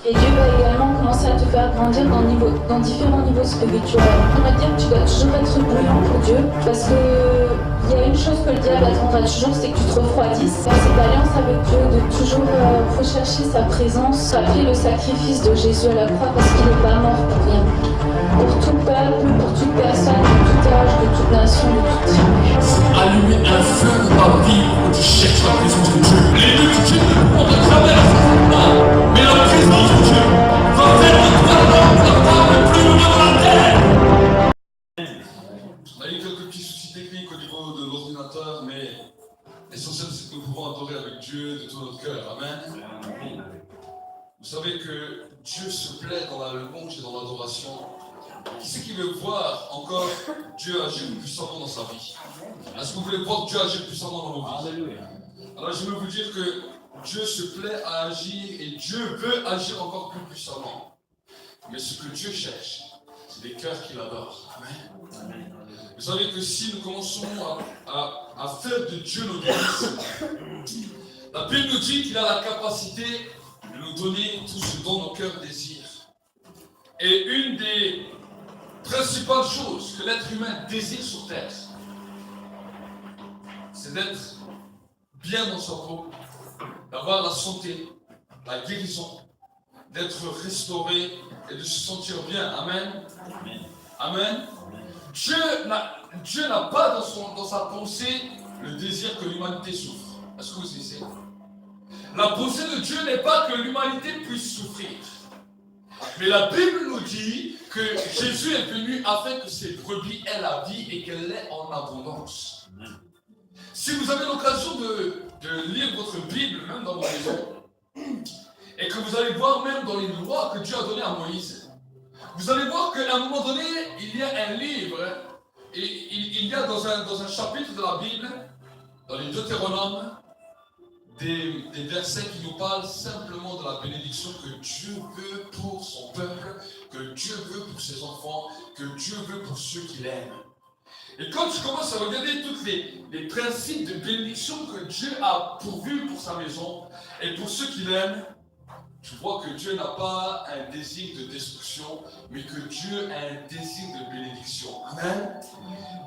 Et Dieu va également commencer à te faire grandir dans différents niveaux spirituels. On va dire que tu dois toujours être bouillant pour Dieu, parce que il y a une chose que le diable attendra toujours, c'est que tu te refroidisses. Dans cette alliance avec Dieu, de toujours rechercher sa présence, rappeler le sacrifice de Jésus à la croix, parce qu'il n'est pas mort pour rien. Pour tout peuple, pour toute personne, de tout âge, de toute nation, de toute tribu. Allumer un feu dans ta vie où tu cherches la présence de Dieu. Les deux de Dieu on te traverse, mais la présence de Dieu va faire de toi l'homme, la femme le plus heureux de la terre. On a eu quelques petits soucis techniques au niveau de l'ordinateur, mais l'essentiel c'est que nous pouvons adorer avec Dieu de tout notre cœur. Amen. Vous savez que Dieu se plaît dans la louange et dans l'adoration. Qui c'est qui veut voir encore Dieu agir puissamment dans sa vie? Est-ce que vous voulez voir Dieu agir puissamment dans vos vies? Alléluia. Alors je veux vous dire que Dieu se plaît à agir et Dieu veut agir encore plus puissamment. Mais ce que Dieu cherche, c'est des cœurs qui l'adorent. Amen. Vous savez que si nous commençons à faire de Dieu notre Dieu, la Bible nous dit qu'il a la capacité de nous donner tout ce dont nos cœurs désirent. Et une des principales choses que l'être humain désire sur terre, c'est d'être bien dans sa peau, d'avoir la santé, la guérison, d'être restauré et de se sentir bien. Amen. Amen. Dieu n'a pas dans sa pensée le désir que l'humanité souffre. Est-ce que vous savez? La pensée de Dieu n'est pas que l'humanité puisse souffrir. Mais la Bible nous dit que Jésus est venu afin que ses brebis aient la vie et qu'elle l'ait en abondance. Si vous avez l'occasion de lire votre Bible, même dans vos maisons, et que vous allez voir même dans les lois que Dieu a données à Moïse, vous allez voir qu'à un moment donné, il y a un livre, et il y a dans un chapitre de la Bible, dans les Deutéronomes, des versets qui nous parlent simplement de la bénédiction que Dieu veut pour son peuple, que Dieu veut pour ses enfants, que Dieu veut pour ceux qu'il aime. Et quand tu commences à regarder tous les principes de bénédiction que Dieu a pourvus pour sa maison et pour ceux qu'il aime, tu vois que Dieu n'a pas un désir de destruction, mais que Dieu a un désir de bénédiction. Amen.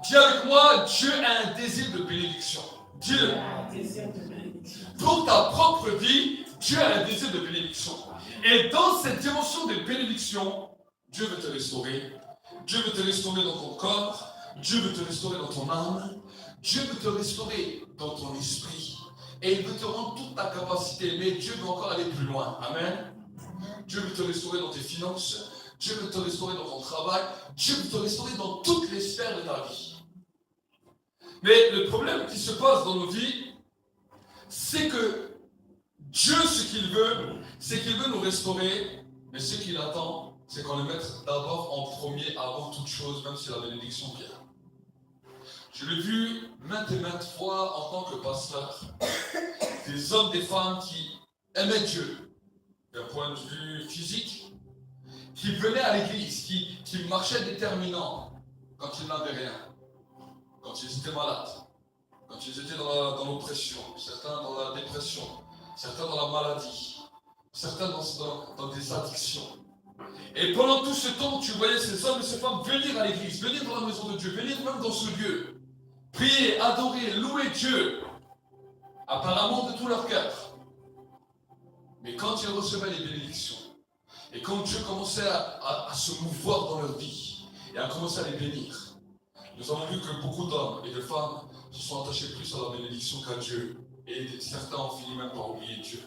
Dis avec moi, Dieu a un désir de bénédiction. Dieu a un désir de bénédiction. Pour ta propre vie, Dieu a un désir de bénédiction. Et dans cette dimension de bénédiction, Dieu veut te restaurer. Dieu veut te restaurer dans ton corps. Dieu veut te restaurer dans ton âme. Dieu veut te restaurer dans ton esprit. Et il veut te rendre toute ta capacité. Mais Dieu veut encore aller plus loin. Amen. Dieu veut te restaurer dans tes finances. Dieu veut te restaurer dans ton travail. Dieu veut te restaurer dans toutes les sphères de ta vie. Mais le problème qui se passe dans nos vies, c'est que Dieu, ce qu'il veut, c'est qu'il veut nous restaurer, mais ce qu'il attend, c'est qu'on le mette d'abord en premier avant toute chose, même si la bénédiction vient. Je l'ai vu maintes et maintes fois en tant que pasteur, des hommes, des femmes qui aimaient Dieu, d'un point de vue physique, qui venaient à l'église, qui marchaient déterminants quand ils n'avaient rien, quand ils étaient malades, quand ils étaient dans l'oppression, certains dans la dépression, certains dans la maladie, certains dans des addictions. Et pendant tout ce temps, tu voyais ces hommes et ces femmes venir à l'église, venir dans la maison de Dieu, venir même dans ce lieu, prier, adorer, louer Dieu, apparemment de tout leur cœur. Mais quand ils recevaient les bénédictions, et quand Dieu commençait à se mouvoir dans leur vie, et à commencer à les bénir, nous avons vu que beaucoup d'hommes et de femmes se sont attachés plus à la bénédiction qu'à Dieu. Et certains ont fini même par oublier Dieu.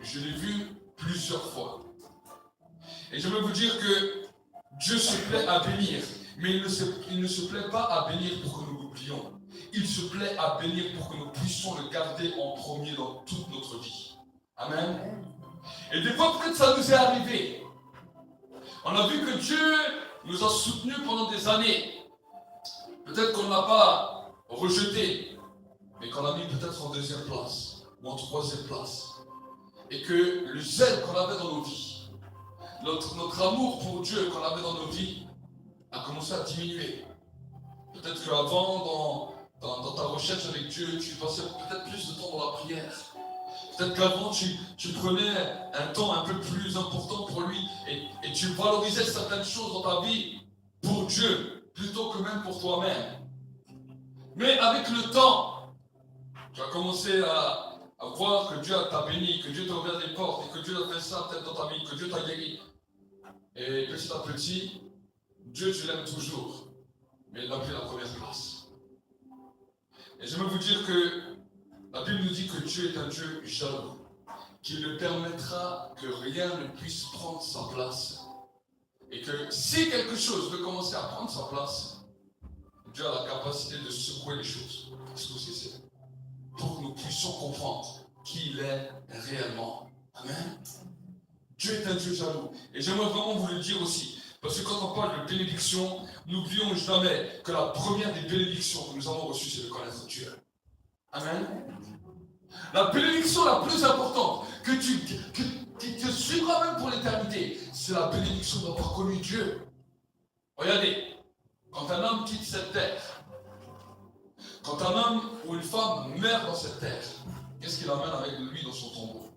Je l'ai vu plusieurs fois. Et je veux vous dire que Dieu se plaît à bénir. Mais il ne se plaît pas à bénir pour que nous l'oublions. Il se plaît à bénir pour que nous puissions le garder en premier dans toute notre vie. Amen. Et des fois, peut-être ça nous est arrivé. On a vu que Dieu nous a soutenus pendant des années. Peut-être qu'on ne l'a pas rejeté, mais qu'on l'a mis peut-être en deuxième place ou en troisième place. Et que le zèle qu'on avait dans nos vies, notre amour pour Dieu qu'on avait dans nos vies, a commencé à diminuer. Peut-être qu'avant, dans ta recherche avec Dieu, tu passais peut-être plus de temps dans la prière. Peut-être qu'avant, tu prenais un temps un peu plus important pour lui et tu valorisais certaines choses dans ta vie pour Dieu, plutôt que même pour toi-même. Mais avec le temps, tu as commencé à voir que Dieu t'a béni, que Dieu t'a ouvert des portes, et que Dieu a fait ça peut-être dans ta vie, que Dieu t'a guéri. Et petit à petit, Dieu, tu l'aimes toujours, mais il n'a plus la première place. Et j'aimerais vous dire que la Bible nous dit que Dieu est un Dieu jaloux, qui ne permettra que rien ne puisse prendre sa place. Et que si quelque chose veut commencer à prendre sa place, Dieu a la capacité de secouer les choses. Qu'est-ce que c'est? Pour que nous puissions comprendre qui il est réellement. Amen. Dieu est un Dieu jaloux. Et j'aimerais vraiment vous le dire aussi. Parce que quand on parle de bénédiction, n'oublions jamais que la première des bénédictions que nous avons reçues, c'est de connaître Dieu. Amen. La bénédiction la plus importante qui te suivra même pour l'éternité, c'est la bénédiction d'avoir connu Dieu. Regardez, quand un homme quitte cette terre, quand un homme ou une femme meurt dans cette terre, qu'est-ce qu'il amène avec lui dans son tombeau?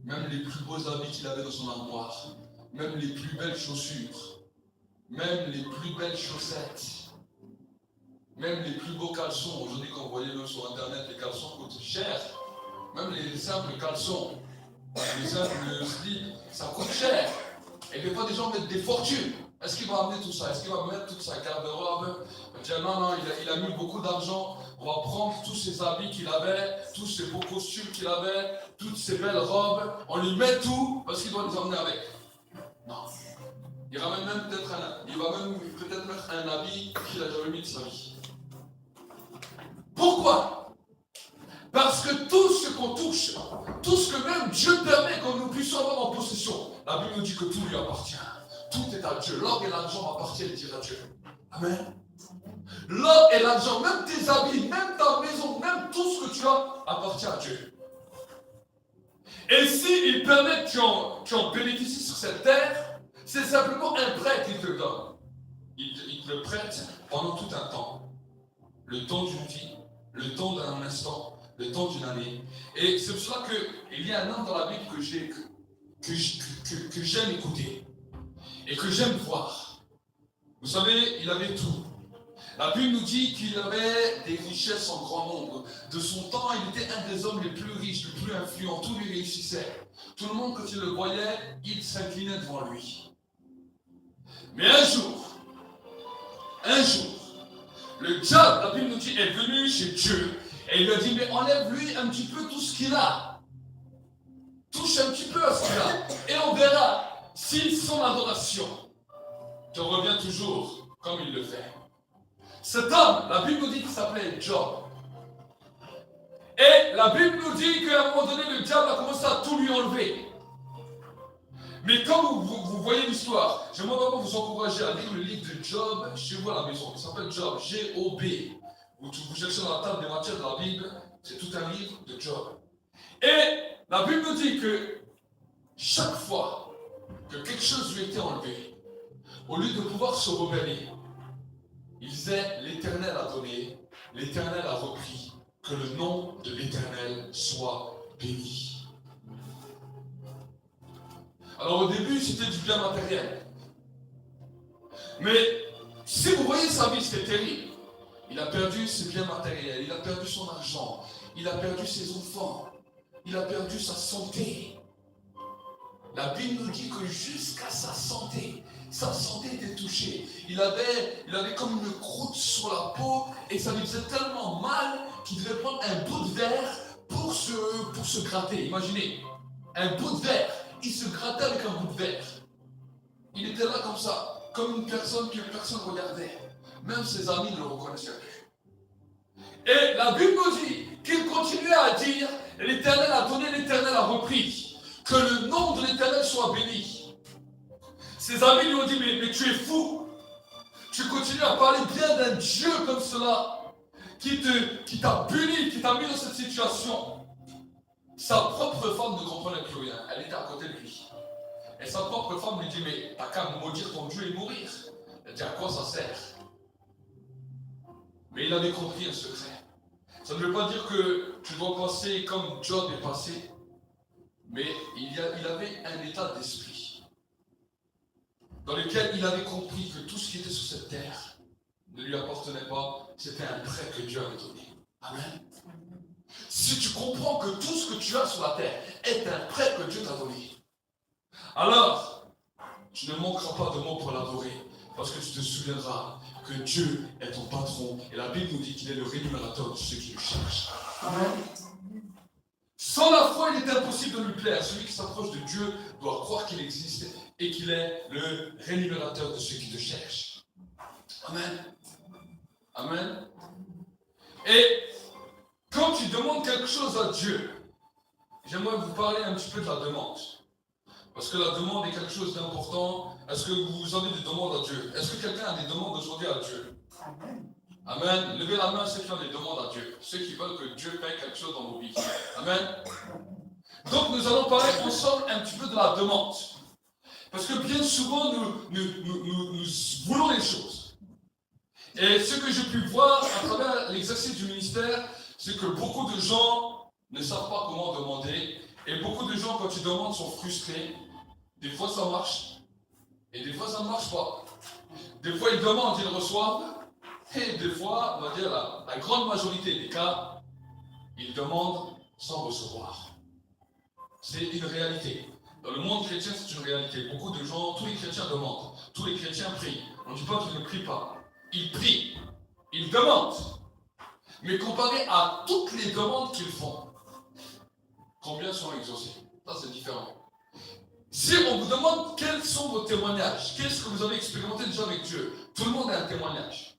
Même les plus beaux habits qu'il avait dans son armoire, même les plus belles chaussures, même les plus belles chaussettes, même les plus beaux caleçons. Aujourd'hui, quand vous voyez même sur internet, les caleçons coûtent cher. Même les simples caleçons, les simples slips, ça coûte cher. Et des fois, des gens mettent des fortunes. Est-ce qu'il va amener tout ça? Est-ce qu'il va mettre toute sa garde-robe? Il va dire non, il a mis beaucoup d'argent. On va prendre tous ses habits qu'il avait, tous ses beaux costumes qu'il avait, toutes ses belles robes. On lui met tout parce qu'il doit les emmener avec. Non. Il va même peut-être mettre un habit qu'il a jamais mis de sa vie. Pourquoi? Parce que tout ce qu'on touche, tout ce que même Dieu permet que nous puissions avoir en possession, la Bible nous dit que tout lui appartient. Tout est à Dieu. L'or et l'argent appartiennent à Dieu. Amen. L'or et l'argent, même tes habits, même ta maison, même tout ce que tu as, appartient à Dieu. Et s'il permet que tu en bénéficies sur cette terre, c'est simplement un prêt qu'il te donne. Il te le prête pendant tout un temps. Le temps d'une vie, le temps d'un instant, le temps d'une année. Et c'est pour cela qu'il y a un homme dans la Bible que j'aime écouter et que j'aime voir. Vous savez, il avait tout. La Bible nous dit qu'il avait des richesses en grand nombre. De son temps, il était un des hommes les plus riches, les plus influents. Tout lui réussissait. Tout le monde, quand il le voyait, il s'inclinait devant lui. Mais un jour, le diable, la Bible nous dit, est venu chez Dieu. Et il lui a dit, mais enlève-lui un petit peu tout ce qu'il a. Touche un petit peu à ce qu'il a. Et on verra si son adoration te revient toujours comme il le fait. Cet homme, la Bible nous dit qu'il s'appelait Job. Et la Bible nous dit qu'à un moment donné, le diable a commencé à tout lui enlever. Mais comme vous voyez l'histoire, j'aimerais vraiment vous encourager à lire le livre de Job chez vous à la maison. Il s'appelle Job, G-O-B. Vous cherchez dans la table des matières de la Bible, c'est tout un livre de Job. Et la Bible nous dit que chaque fois que quelque chose lui était enlevé, au lieu de pouvoir se rebeller, il disait, l'Éternel a donné, l'Éternel a repris, que le nom de l'Éternel soit béni. Alors au début, c'était du bien matériel. Mais si vous voyez sa vie, c'était terrible. Il a perdu ses biens matériels, il a perdu son argent, il a perdu ses enfants, il a perdu sa santé. La Bible nous dit que jusqu'à sa santé était touchée. Il avait comme une croûte sur la peau et ça lui faisait tellement mal qu'il devait prendre un bout de verre pour se gratter. Imaginez, un bout de verre, il se grattait avec un bout de verre. Il était là comme ça, comme une personne que personne regardait. Même ses amis ne le reconnaissaient plus. Et la Bible nous dit qu'il continuait à dire, l'Éternel a donné, l'Éternel a repris. Que le nom de l'Éternel soit béni. Ses amis lui ont dit, mais tu es fou. Tu continues à parler bien d'un Dieu comme cela, qui t'a puni, qui t'a mis dans cette situation. Sa propre femme ne comprenait plus rien. Elle était à côté de lui. Et sa propre femme lui dit, mais t'as qu'à maudire ton Dieu et mourir. Elle dit, à quoi ça sert? Mais il avait compris un secret. Ça ne veut pas dire que tu dois passer comme Job est passé, mais il avait un état d'esprit dans lequel il avait compris que tout ce qui était sur cette terre ne lui appartenait pas, c'était un prêt que Dieu avait donné. Amen. Si tu comprends que tout ce que tu as sur la terre est un prêt que Dieu t'a donné, alors tu ne manqueras pas de mots pour l'adorer, parce que tu te souviendras que Dieu est ton patron, et la Bible nous dit qu'il est le rémunérateur de ceux qui le cherchent. Amen. Sans la foi, il est impossible de lui plaire. Celui qui s'approche de Dieu doit croire qu'il existe et qu'il est le rémunérateur de ceux qui le cherchent. Amen. Amen. Et quand tu demandes quelque chose à Dieu, j'aimerais vous parler un petit peu de la demande. Parce que la demande est quelque chose d'important. Est-ce que vous avez des demandes à Dieu? Est-ce que quelqu'un a des demandes aujourd'hui à Dieu? Amen. Amen. Levez la main ceux qui ont des demandes à Dieu. Ceux qui veulent que Dieu fasse quelque chose dans vos vies. Amen. Donc nous allons parler ensemble un petit peu de la demande. Parce que bien souvent nous voulons les choses. Et ce que j'ai pu voir à travers l'exercice du ministère, c'est que beaucoup de gens ne savent pas comment demander. Et beaucoup de gens, quand ils demandent, sont frustrés. Des fois ça marche. Et des fois ça ne marche pas. Des fois ils demandent, ils reçoivent. Et des fois, on va dire la grande majorité des cas, ils demandent sans recevoir. C'est une réalité. Dans le monde chrétien, c'est une réalité. Beaucoup de gens, tous les chrétiens demandent. Tous les chrétiens prient. On ne dit pas qu'ils ne prient pas. Ils prient. Ils demandent. Mais comparé à toutes les demandes qu'ils font, combien sont exaucés? Ça, c'est différent. Si on vous demande quels sont vos témoignages, qu'est-ce que vous avez expérimenté déjà avec Dieu, tout le monde a un témoignage.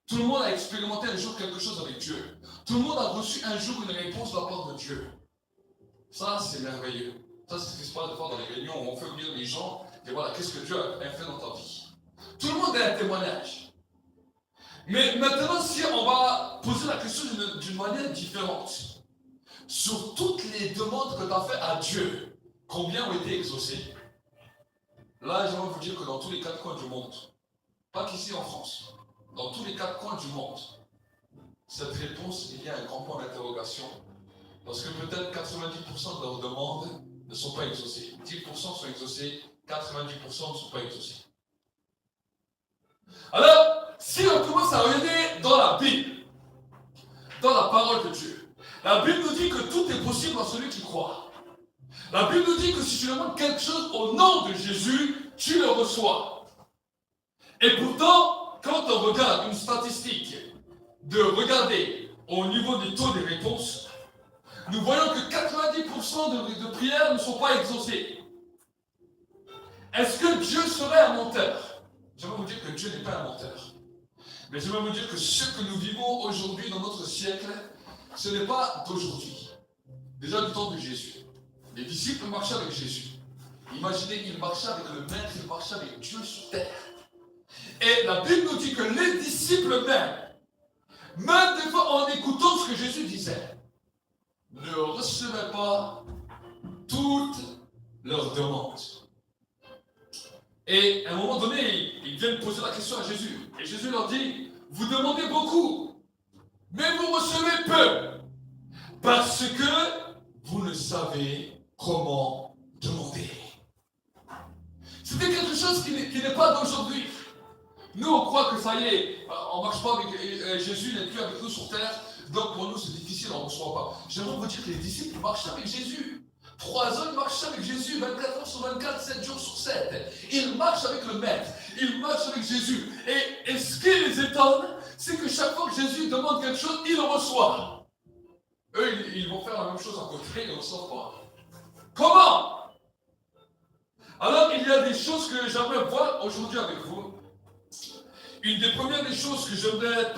Tout le monde a expérimenté un jour quelque chose avec Dieu. Tout le monde a reçu un jour une réponse de la part de Dieu. Ça, c'est merveilleux. Ça, c'est ce qui se passe des fois dans les réunions où on fait venir les gens et voilà, qu'est-ce que Dieu a fait dans ta vie. Tout le monde a un témoignage. Mais maintenant, si on va poser la question d'une manière différente, sur toutes les demandes que tu as faites à Dieu, combien ont été exaucées? Là, j'aimerais vous dire que dans tous les quatre coins du monde, pas qu'ici en France, dans tous les quatre coins du monde, cette réponse, il y a un grand point d'interrogation. Parce que peut-être 90% de leurs demandes ne sont pas exaucées. 10% sont exaucées, 90% ne sont pas exaucées. Alors, si on commence à regarder dans la Bible, dans la parole de Dieu, la Bible nous dit que tout est possible dans celui qui croit. La Bible nous dit que si tu demandes quelque chose au nom de Jésus, tu le reçois. Et pourtant, quand on regarde une statistique de regarder au niveau des taux des réponses, nous voyons que 90% de prières ne sont pas exaucées. Est-ce que Dieu serait un menteur? J'aimerais vous dire que Dieu n'est pas un menteur. Mais j'aimerais vous dire que ce que nous vivons aujourd'hui dans notre siècle, ce n'est pas d'aujourd'hui. Déjà du temps de Jésus. Les disciples marchaient avec Jésus. Imaginez, ils marchaient avec le Maître, ils marchaient avec Dieu sur terre. Et la Bible nous dit que les disciples même des fois en écoutant ce que Jésus disait, ne recevaient pas toutes leurs demandes. Et à un moment donné, ils viennent poser la question à Jésus. Et Jésus leur dit, vous demandez beaucoup, mais vous recevez peu, parce que vous ne savez comment demander. C'était quelque chose qui n'est pas d'aujourd'hui. Nous, on croit que ça y est, on ne marche pas avec Jésus, n'est plus avec nous sur terre, donc pour nous c'est difficile, on ne reçoit pas. J'aimerais vous dire que les disciples marchaient avec Jésus. 3 ans, ils marchaient avec Jésus, 24 heures sur 24, 7 jours sur 7. Ils marchent avec le Maître, ils marchent avec Jésus. Et ce qui les étonne, c'est que chaque fois que Jésus demande quelque chose, il le reçoit. Eux, ils vont faire la même chose à côté, ils ne reçoivent pas. Comment? Alors, il y a des choses que j'aimerais voir aujourd'hui avec vous. Une des premières des choses que j'aimerais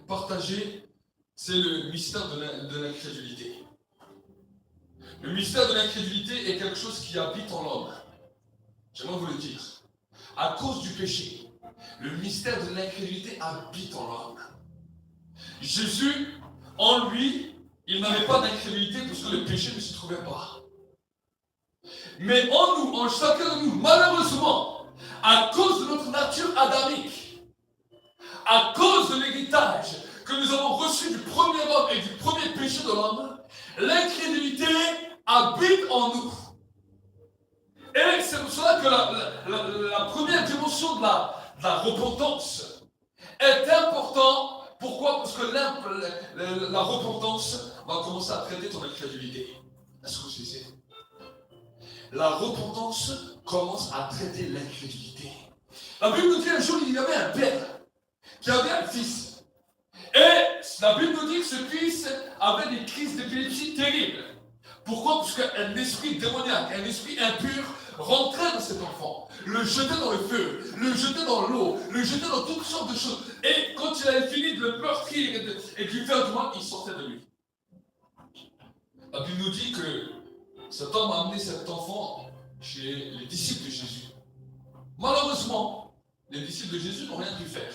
partager, c'est le mystère de l'incrédulité. Le mystère de l'incrédulité est quelque chose qui habite en l'homme. J'aimerais vous le dire. À cause du péché, le mystère de l'incrédulité habite en l'homme. Jésus, en lui, il n'avait pas d'incrédulité parce que le péché ne se trouvait pas. Mais en nous, en chacun de nous, malheureusement, à cause de notre nature adamique, à cause de l'héritage que nous avons reçu du premier homme et du premier péché de l'homme, l'incrédulité habite en nous. Et c'est pour cela que la première dimension de la repentance est importante. Pourquoi? Parce que la repentance va commencer à traiter ton incrédulité. Est-ce que vous savez? La repentance commence à traiter l'incrédulité. La Bible nous dit un jour, il y avait un père qui avait un fils. Et la Bible nous dit que ce fils avait des crises d'épilepsie terribles. Pourquoi? Parce qu'un esprit démoniaque, un esprit impur rentrait dans cet enfant, le jetait dans le feu, le jetait dans l'eau, le jetait dans toutes sortes de choses. Et quand il avait fini de le meurtrir et de lui faire du mal, il sortait de lui. La Bible nous dit que cet homme a amené cet enfant chez les disciples de Jésus. Malheureusement, les disciples de Jésus n'ont rien pu faire.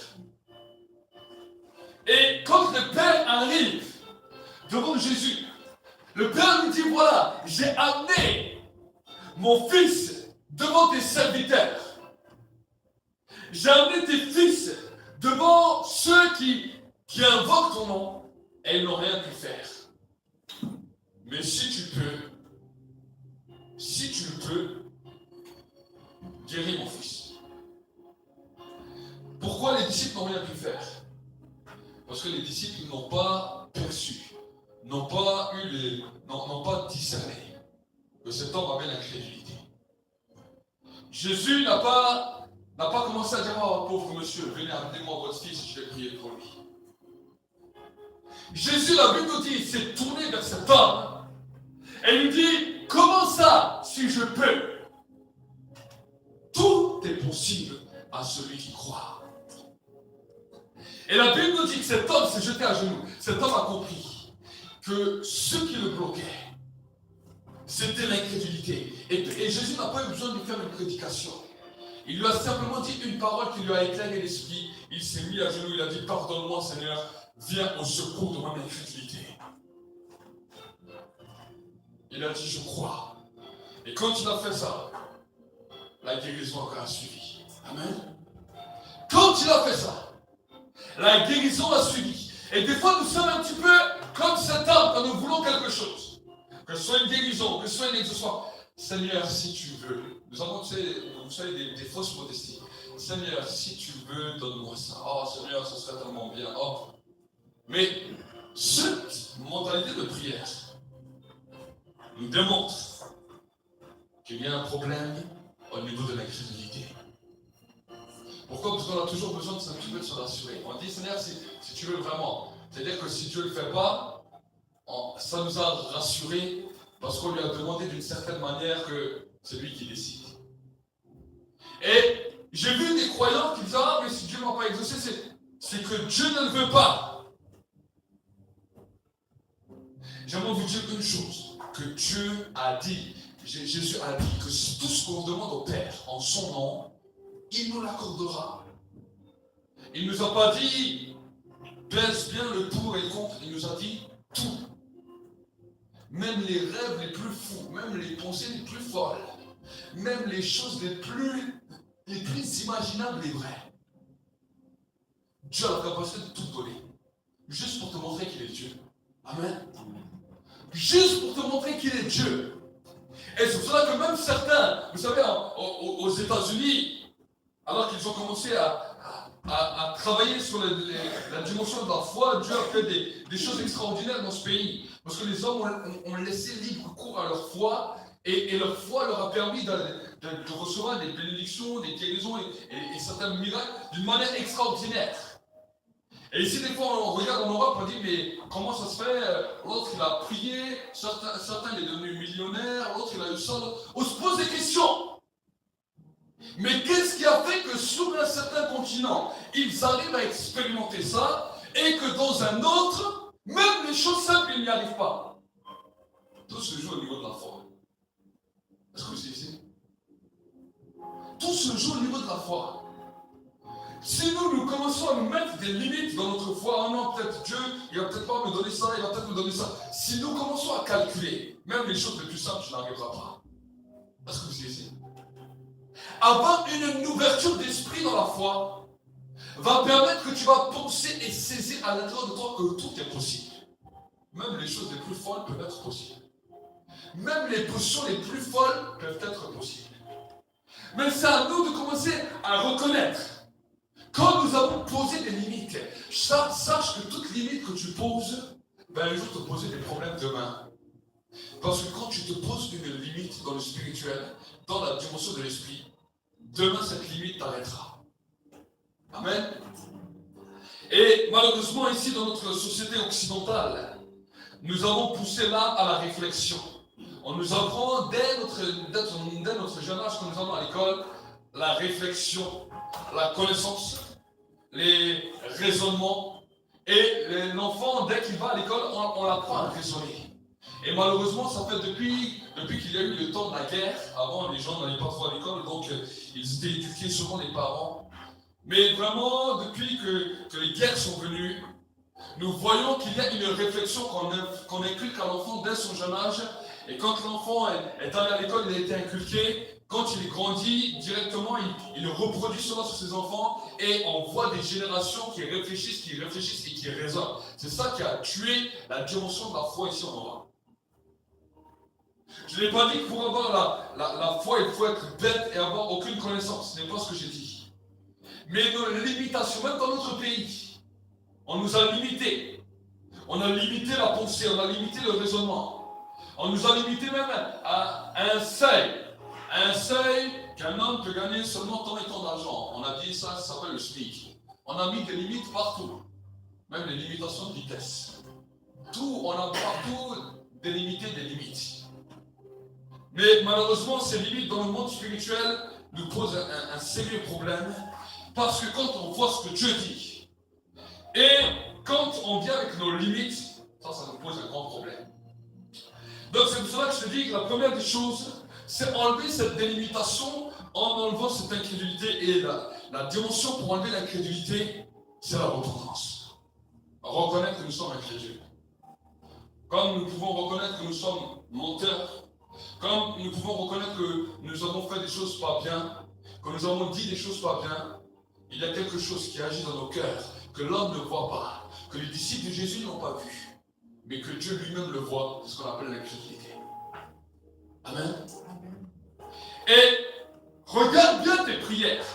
Et quand le Père arrive devant Jésus, le Père lui dit, voilà, j'ai amené mon fils devant tes serviteurs. J'ai amené tes fils devant ceux qui invoquent ton nom et ils n'ont rien pu faire. Mais si tu peux, guéris mon fils. Pourquoi les disciples n'ont rien pu faire? Parce que les disciples n'ont pas perçu, n'ont pas discerné que cet homme avait l'incrédulité. Jésus n'a pas commencé à dire, oh pauvre monsieur, venez amenez-moi votre fils, je vais prier pour lui. Jésus, la Bible nous dit, il s'est tourné vers cet homme et lui dit, comment ça, si je peux? Tout est possible à celui qui croit. Et la Bible nous dit que cet homme s'est jeté à genoux. Cet homme a compris que ce qui le bloquait, c'était l'incrédulité. Et Jésus n'a pas eu besoin de lui faire une prédication. Il lui a simplement dit une parole qui lui a éclairé l'esprit. Il s'est mis à genoux, il a dit, pardonne-moi Seigneur, viens au secours de mon incrédulité. Il a dit, je crois. Et quand il a fait ça, la guérison a suivi. Amen. Quand il a fait ça, la guérison a suivi. Et des fois, nous sommes un petit peu comme cet homme quand nous voulons quelque chose. Que ce soit une guérison, que ce soit une exaucement. Seigneur, si tu veux. Nous avons, vous savez, des fausses modesties. Seigneur, si tu veux, donne-moi ça. Oh, Seigneur, ce serait tellement bien. Oh. Mais cette mentalité de prière nous démontre qu'il y a un problème au niveau de l'incrédulité. Pourquoi? Parce qu'on a toujours besoin de un petit peu de se rassurer. On dit, Seigneur, si tu veux vraiment. C'est-à-dire que si Dieu ne le fait pas, ça nous a rassurés parce qu'on lui a demandé d'une certaine manière que c'est lui qui décide. Et j'ai vu des croyants qui disent, ah, mais si Dieu ne m'a pas exaucé, c'est que Dieu ne le veut pas. J'aimerais vous dire une chose, que Dieu a dit, Jésus a dit que tout ce qu'on demande au Père en son nom, il nous l'accordera. Il ne nous a pas dit, pèse bien le pour et le contre, il nous a dit tout. Même les rêves les plus fous, même les pensées les plus folles, même les choses les plus imaginables et vraies. Dieu a la capacité de tout donner. Juste pour te montrer qu'il est Dieu. Amen. Juste pour te montrer qu'il est Dieu. Et c'est pour cela que même certains, vous savez, aux États-Unis, alors qu'ils ont commencé à travailler sur la dimension de la foi, Dieu a fait des choses extraordinaires dans ce pays. Parce que les hommes ont laissé libre cours à leur foi, et leur foi leur a permis de recevoir des bénédictions, des guérisons et certains miracles d'une manière extraordinaire. Et ici, des fois, on regarde en Europe, on dit, mais comment ça se fait? L'autre, il a prié, certains, il est devenu millionnaire, l'autre, il a eu ça. On se pose des questions. Mais qu'est-ce qui a fait que sur un certain continent, ils arrivent à expérimenter ça, et que dans un autre, même les choses simples, ils n'y arrivent pas? Tout se joue au niveau de la foi. Est-ce que vous savez? Tout se joue au niveau de la foi. Si nous commençons à nous mettre des limites dans notre foi, oh non, peut-être Dieu, il va peut-être pas me donner ça, il va peut-être me donner ça. Si nous commençons à calculer, même les choses les plus simples, je n'arriverai pas. Est-ce que vous savez? Avoir une ouverture d'esprit dans la foi va permettre que tu vas penser et saisir à l'intérieur de toi que tout est possible. Même les choses les plus folles peuvent être possibles. Même les positions les plus folles peuvent être possibles. Mais c'est à nous de commencer à reconnaître. Quand nous avons posé des limites, sache que toute limite que tu poses va un jour te poser des problèmes demain. Parce que quand tu te poses une limite dans le spirituel, dans la dimension de l'esprit, demain cette limite t'arrêtera. Amen. Et malheureusement ici dans notre société occidentale, nous avons poussé l'âme à la réflexion. On nous apprend dès notre jeune âge, quand nous allons à l'école, la réflexion, la connaissance, les raisonnements. Et l'enfant, dès qu'il va à l'école, on l'apprend à raisonner. Et malheureusement, ça fait depuis qu'il y a eu le temps de la guerre, avant les gens n'allaient pas trop à l'école, donc ils étaient éduqués selon les parents. Mais vraiment, depuis que les guerres sont venues, nous voyons qu'il y a une réflexion qu'on inculque à l'enfant dès son jeune âge. Et quand l'enfant est allé à l'école, il a été inculqué. Quand il grandit, directement, il reproduit cela sur ses enfants. Et on voit des générations qui réfléchissent et qui raisonnent. C'est ça qui a tué la dimension de la foi ici en Europe. Je n'ai pas dit que pour avoir la foi, il faut être bête et avoir aucune connaissance. Ce n'est pas ce que j'ai dit. Mais nos limitations, même dans notre pays, on nous a limités. On a limité la pensée, on a limité le raisonnement. On nous a limité même à un seuil. Un seuil qu'un homme peut gagner seulement tant et tant d'argent. On a dit ça s'appelle le SMIC. On a mis des limites partout. Même les limitations de vitesse. Tout, on a partout délimité des limites. Mais malheureusement, ces limites dans le monde spirituel nous posent un sérieux problème. Parce que quand on voit ce que Dieu dit, et quand on vient avec nos limites, ça nous pose un grand problème. Donc c'est pour cela que je te dis que la première des choses, c'est enlever cette délimitation en enlevant cette incrédulité. Et la dimension pour enlever l'incrédulité, c'est la repentance. Reconnaître que nous sommes incrédules. Comme nous pouvons reconnaître que nous sommes menteurs, comme nous pouvons reconnaître que nous avons fait des choses pas bien, que nous avons dit des choses pas bien, il y a quelque chose qui agit dans nos cœurs, que l'homme ne voit pas, que les disciples de Jésus n'ont pas vu, mais que Dieu lui-même le voit, c'est ce qu'on appelle l'incrédulité. Amen. Et regarde bien tes prières.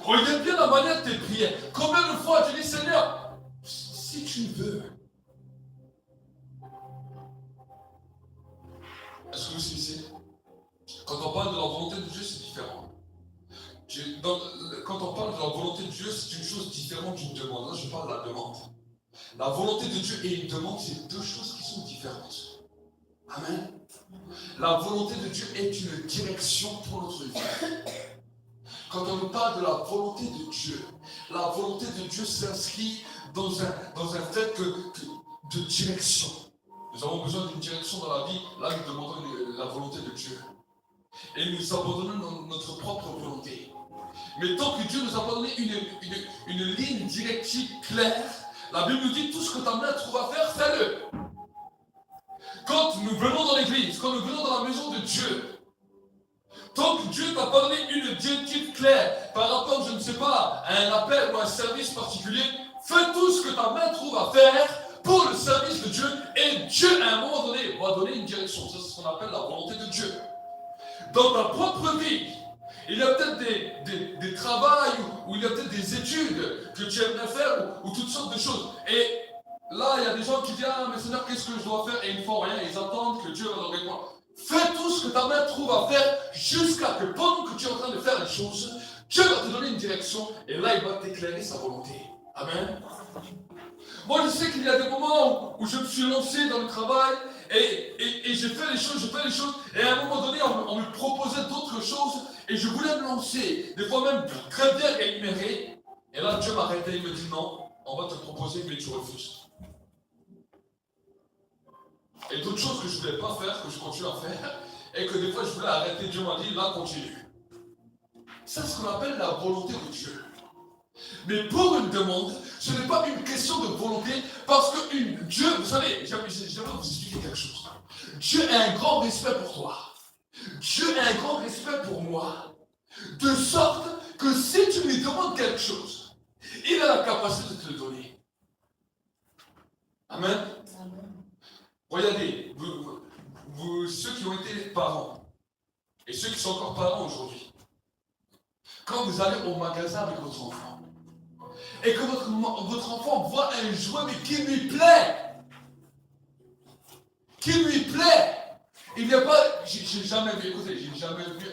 Regarde bien la manière de tes prières. Combien de fois tu dis, Seigneur, si tu veux. Est-ce que vous saisissez? Quand on parle de la volonté de Dieu, c'est différent. Quand on parle de la volonté de Dieu, c'est une chose différente d'une demande. Là, je parle de la demande. La volonté de Dieu et une demande, c'est deux choses qui sont différentes. Amen. La volonté de Dieu est une direction pour notre vie. Quand on nous parle de la volonté de Dieu, la volonté de Dieu s'inscrit dans un fait de direction. Nous avons besoin d'une direction dans la vie. Là, nous demandons la volonté de Dieu. Et nous abandonnons notre propre volonté. Mais tant que Dieu nous a pas donné une ligne directive claire, la Bible nous dit tout ce que ta main trouve à faire, fais-le. Quand nous venons dans l'église, quand nous venons dans la maison de Dieu, tant que Dieu t'a pas donné une directive claire par rapport, je ne sais pas, à un appel ou à un service particulier, fais tout ce que ta main trouve à faire pour le service de Dieu, et Dieu, à un moment donné, va donner une direction. Ça, c'est ce qu'on appelle la volonté de Dieu. Dans ta propre vie, il y a peut-être des travails ou il y a peut-être des études que tu aimerais faire ou toutes sortes de choses. Et là, il y a des gens qui disent, ah, mais Seigneur, qu'est-ce que je dois faire? Et ils ne font rien, ils attendent que Dieu va leur répondre. Fais tout ce que ta main trouve à faire jusqu'à que pendant que tu es en train de faire les choses, Dieu va te donner une direction et là, il va t'éclairer sa volonté. Amen. Moi, je sais qu'il y a des moments où je me suis lancé dans le travail et j'ai fait les choses, et à un moment donné, on me proposait d'autres choses et je voulais me lancer, des fois même très bien énuméré. Et là, Dieu m'arrête et il me dit non, on va te proposer, mais tu refuses. Et d'autres choses que je ne voulais pas faire, que je continue à faire, et que des fois je voulais arrêter, Dieu m'a dit là, continue. C'est ce qu'on appelle la volonté de Dieu. Mais pour une demande, ce n'est pas une question de volonté, parce que Dieu, vous savez, j'aimerais vous expliquer quelque chose. Dieu a un grand respect pour toi. Dieu a un grand respect pour moi. De sorte que si tu lui demandes quelque chose, Il a la capacité de te le donner. Amen. Regardez, ceux qui ont été parents, et ceux qui sont encore parents aujourd'hui, quand vous allez au magasin avec votre enfant, et que votre enfant voit un jouet mais qui lui plaît, il n'y a pas, j'ai jamais vu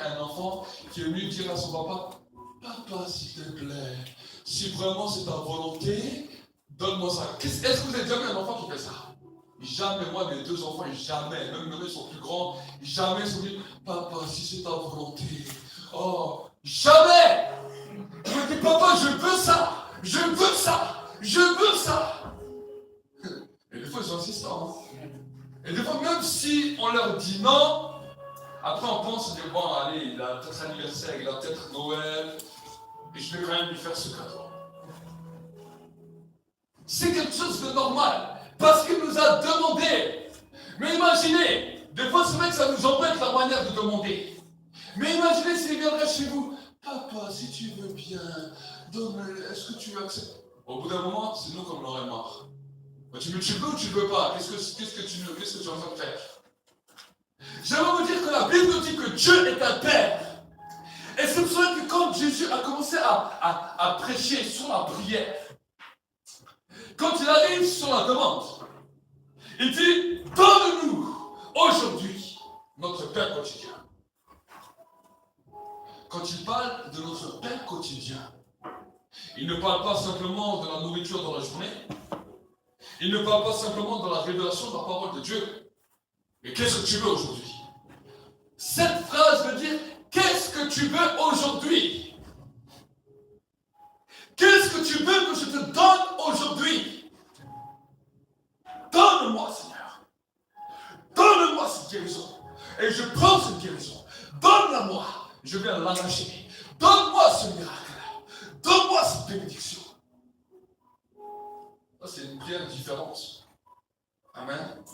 un enfant qui est venu dire à son papa, papa s'il te plaît, si vraiment c'est ta volonté, donne-moi ça. Est-ce que vous avez déjà vu un enfant qui fait ça? Jamais, moi, mes deux enfants, jamais, même ils sont plus grands, jamais ils sont dit, papa, si c'est ta volonté. Oh, jamais! Je me dis, papa, je veux ça! Je veux ça! Je veux ça! Et des fois, ils sont insistants. Hein. Et des fois, même si on leur dit non, après on pense, on dit, bon, allez, il a peut-être anniversaire, il a peut-être Noël, et je vais quand même lui faire ce cadeau. C'est quelque chose de normal. Parce qu'il nous a demandé. Mais imaginez, des fois c'est vrai que ça nous embête la manière de demander. Mais imaginez s'il viendrait chez vous. Papa, si tu veux bien, est-ce que tu acceptes? Au bout d'un moment, c'est nous comme on aurait marre. Tu veux ou tu veux pas? Qu'est-ce que tu es en train de faire? J'aimerais vous dire que la Bible nous dit que Dieu est un Père. Et c'est pour ça que quand Jésus a commencé à prêcher sur la prière, quand il arrive sur la demande, il dit, donne-nous aujourd'hui notre Père quotidien. Quand il parle de notre Père quotidien, il ne parle pas simplement de la nourriture dans la journée, il ne parle pas simplement de la révélation de la parole de Dieu. Mais qu'est-ce que tu veux aujourd'hui? Cette phrase veut dire, qu'est-ce que tu veux aujourd'hui? Qu'est-ce que tu veux que je te donne aujourd'hui? Donne-moi, Seigneur. Donne-moi cette guérison. Et je prends cette guérison. Donne-la-moi. Je viens l'arracher. Donne-moi ce miracle. Donne-moi cette bénédiction. Ça, c'est une prière différente. Amen.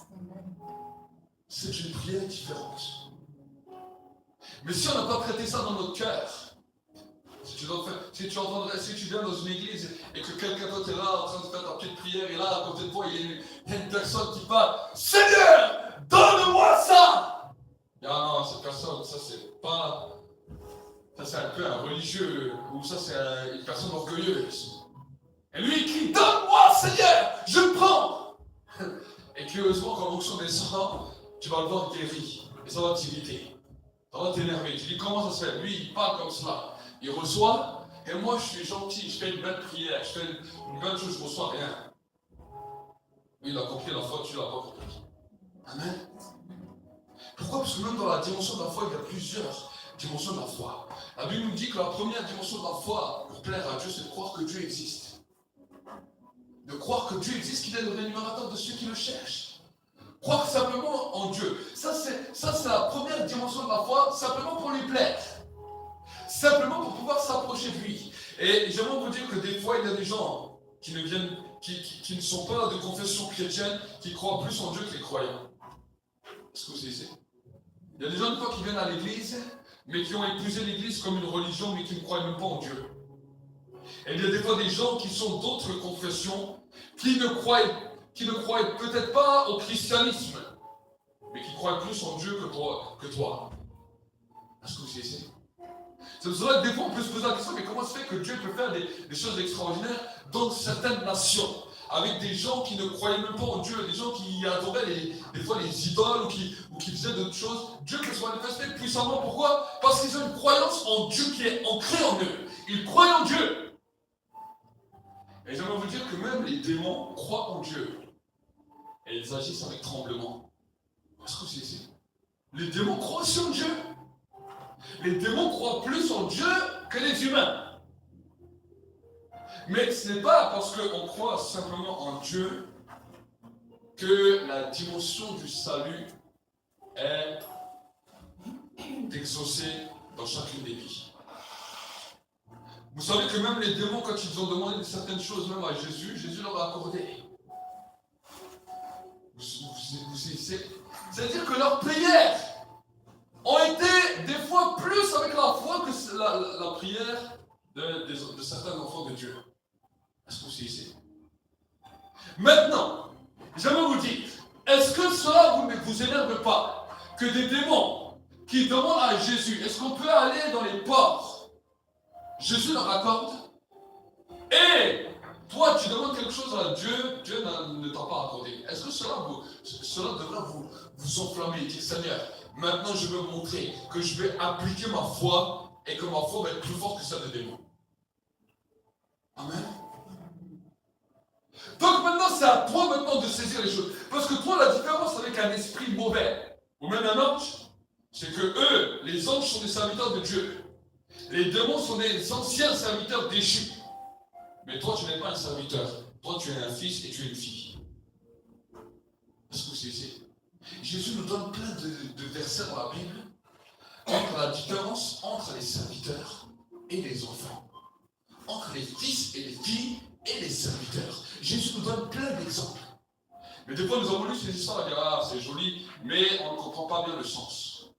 C'est une prière différente. Mais si on n'a pas traité ça dans notre cœur, si tu viens dans une église et que quelqu'un d'autre est là en train de faire ta petite prière et là à côté de toi il y a une personne qui parle, Seigneur, donne-moi ça! Ah non, cette personne, ça c'est pas. Ça c'est un peu un religieux, ou ça c'est une personne orgueilleuse. Et lui il crie, donne-moi Seigneur, je prends! Et curieusement, quand l'onction descend, tu vas le voir guéri. Et ça va t'irriter. Ça va t'énerver. Tu dis comment ça se fait? Lui il parle comme cela. Il reçoit, et moi je suis gentil, je fais une belle prière, je fais une bonne chose, je ne reçois rien. Lui il a compris la foi, tu ne l'as pas compris. Amen. Pourquoi? Parce que même dans la dimension de la foi, il y a plusieurs dimensions de la foi. La Bible nous dit que la première dimension de la foi, pour plaire à Dieu, c'est de croire que Dieu existe. De croire que Dieu existe, qu'il est le rémunérateur de ceux qui le cherchent. Croire simplement en Dieu. Ça c'est la première dimension de la foi, simplement pour lui plaire. Simplement pour pouvoir s'approcher de lui. Et j'aimerais vous dire que des fois, il y a des gens qui ne sont pas de confession chrétienne, qui croient plus en Dieu que les croyants. Est-ce que vous savez? Il y a des gens des fois qui viennent à l'église, mais qui ont épousé l'église comme une religion, mais qui ne croient même pas en Dieu. Et il y a des fois des gens qui sont d'autres confessions, qui ne croient peut-être pas au christianisme, mais qui croient plus en Dieu que toi. Est-ce que vous savez? C'est pour cela que des fois on peut se poser la question, mais comment se fait que Dieu peut faire des choses extraordinaires dans certaines nations, avec des gens qui ne croyaient même pas en Dieu, des gens qui adoraient des fois les idoles ou qui faisaient d'autres choses. Dieu peut se manifester puissamment. Pourquoi? Parce qu'ils ont une croyance en Dieu qui est ancrée en eux. Ils croient en Dieu. Et j'aimerais vous dire que même les démons croient en Dieu. Et ils agissent avec tremblement. Est-ce que c'est ici? Les démons croient aussi en Dieu. Les démons croient plus en Dieu que les humains. Mais ce n'est pas parce qu'on croit simplement en Dieu que la dimension du salut est exaucée dans chacune des vies. Vous savez que même les démons, quand ils ont demandé certaines choses même à Jésus, Jésus leur a accordé. C'est-à-dire que leurs prières ont été des fois plus avec la foi que la prière de certains enfants de Dieu. Est-ce que vous ici? Maintenant, j'aimerais vous dire, est-ce que cela ne vous énerve pas que des démons qui demandent à Jésus, est-ce qu'on peut aller dans les ports? Jésus leur accorde. Et toi, tu demandes quelque chose à Dieu, Dieu ne t'a pas accordé. Est-ce que cela devrait vous enflammer et dire, Seigneur, maintenant je veux montrer que je vais appliquer ma foi et que ma foi va être plus forte que celle des démons. Amen. Donc maintenant, c'est à toi maintenant de saisir les choses. Parce que toi, la différence avec un esprit mauvais, ou même un ange, c'est que eux, les anges sont des serviteurs de Dieu. Les démons sont des anciens serviteurs déchus. Mais toi, tu n'es pas un serviteur. Toi, tu es un fils et tu es une fille. Est-ce que c'est ici? Jésus nous donne plein de versets dans la Bible entre la différence entre les serviteurs et les enfants. Entre les fils et les filles et les serviteurs. Jésus nous donne plein d'exemples. Mais des fois, nous avons lu ces histoires et dire, ah, c'est joli, mais on ne comprend pas bien le sens.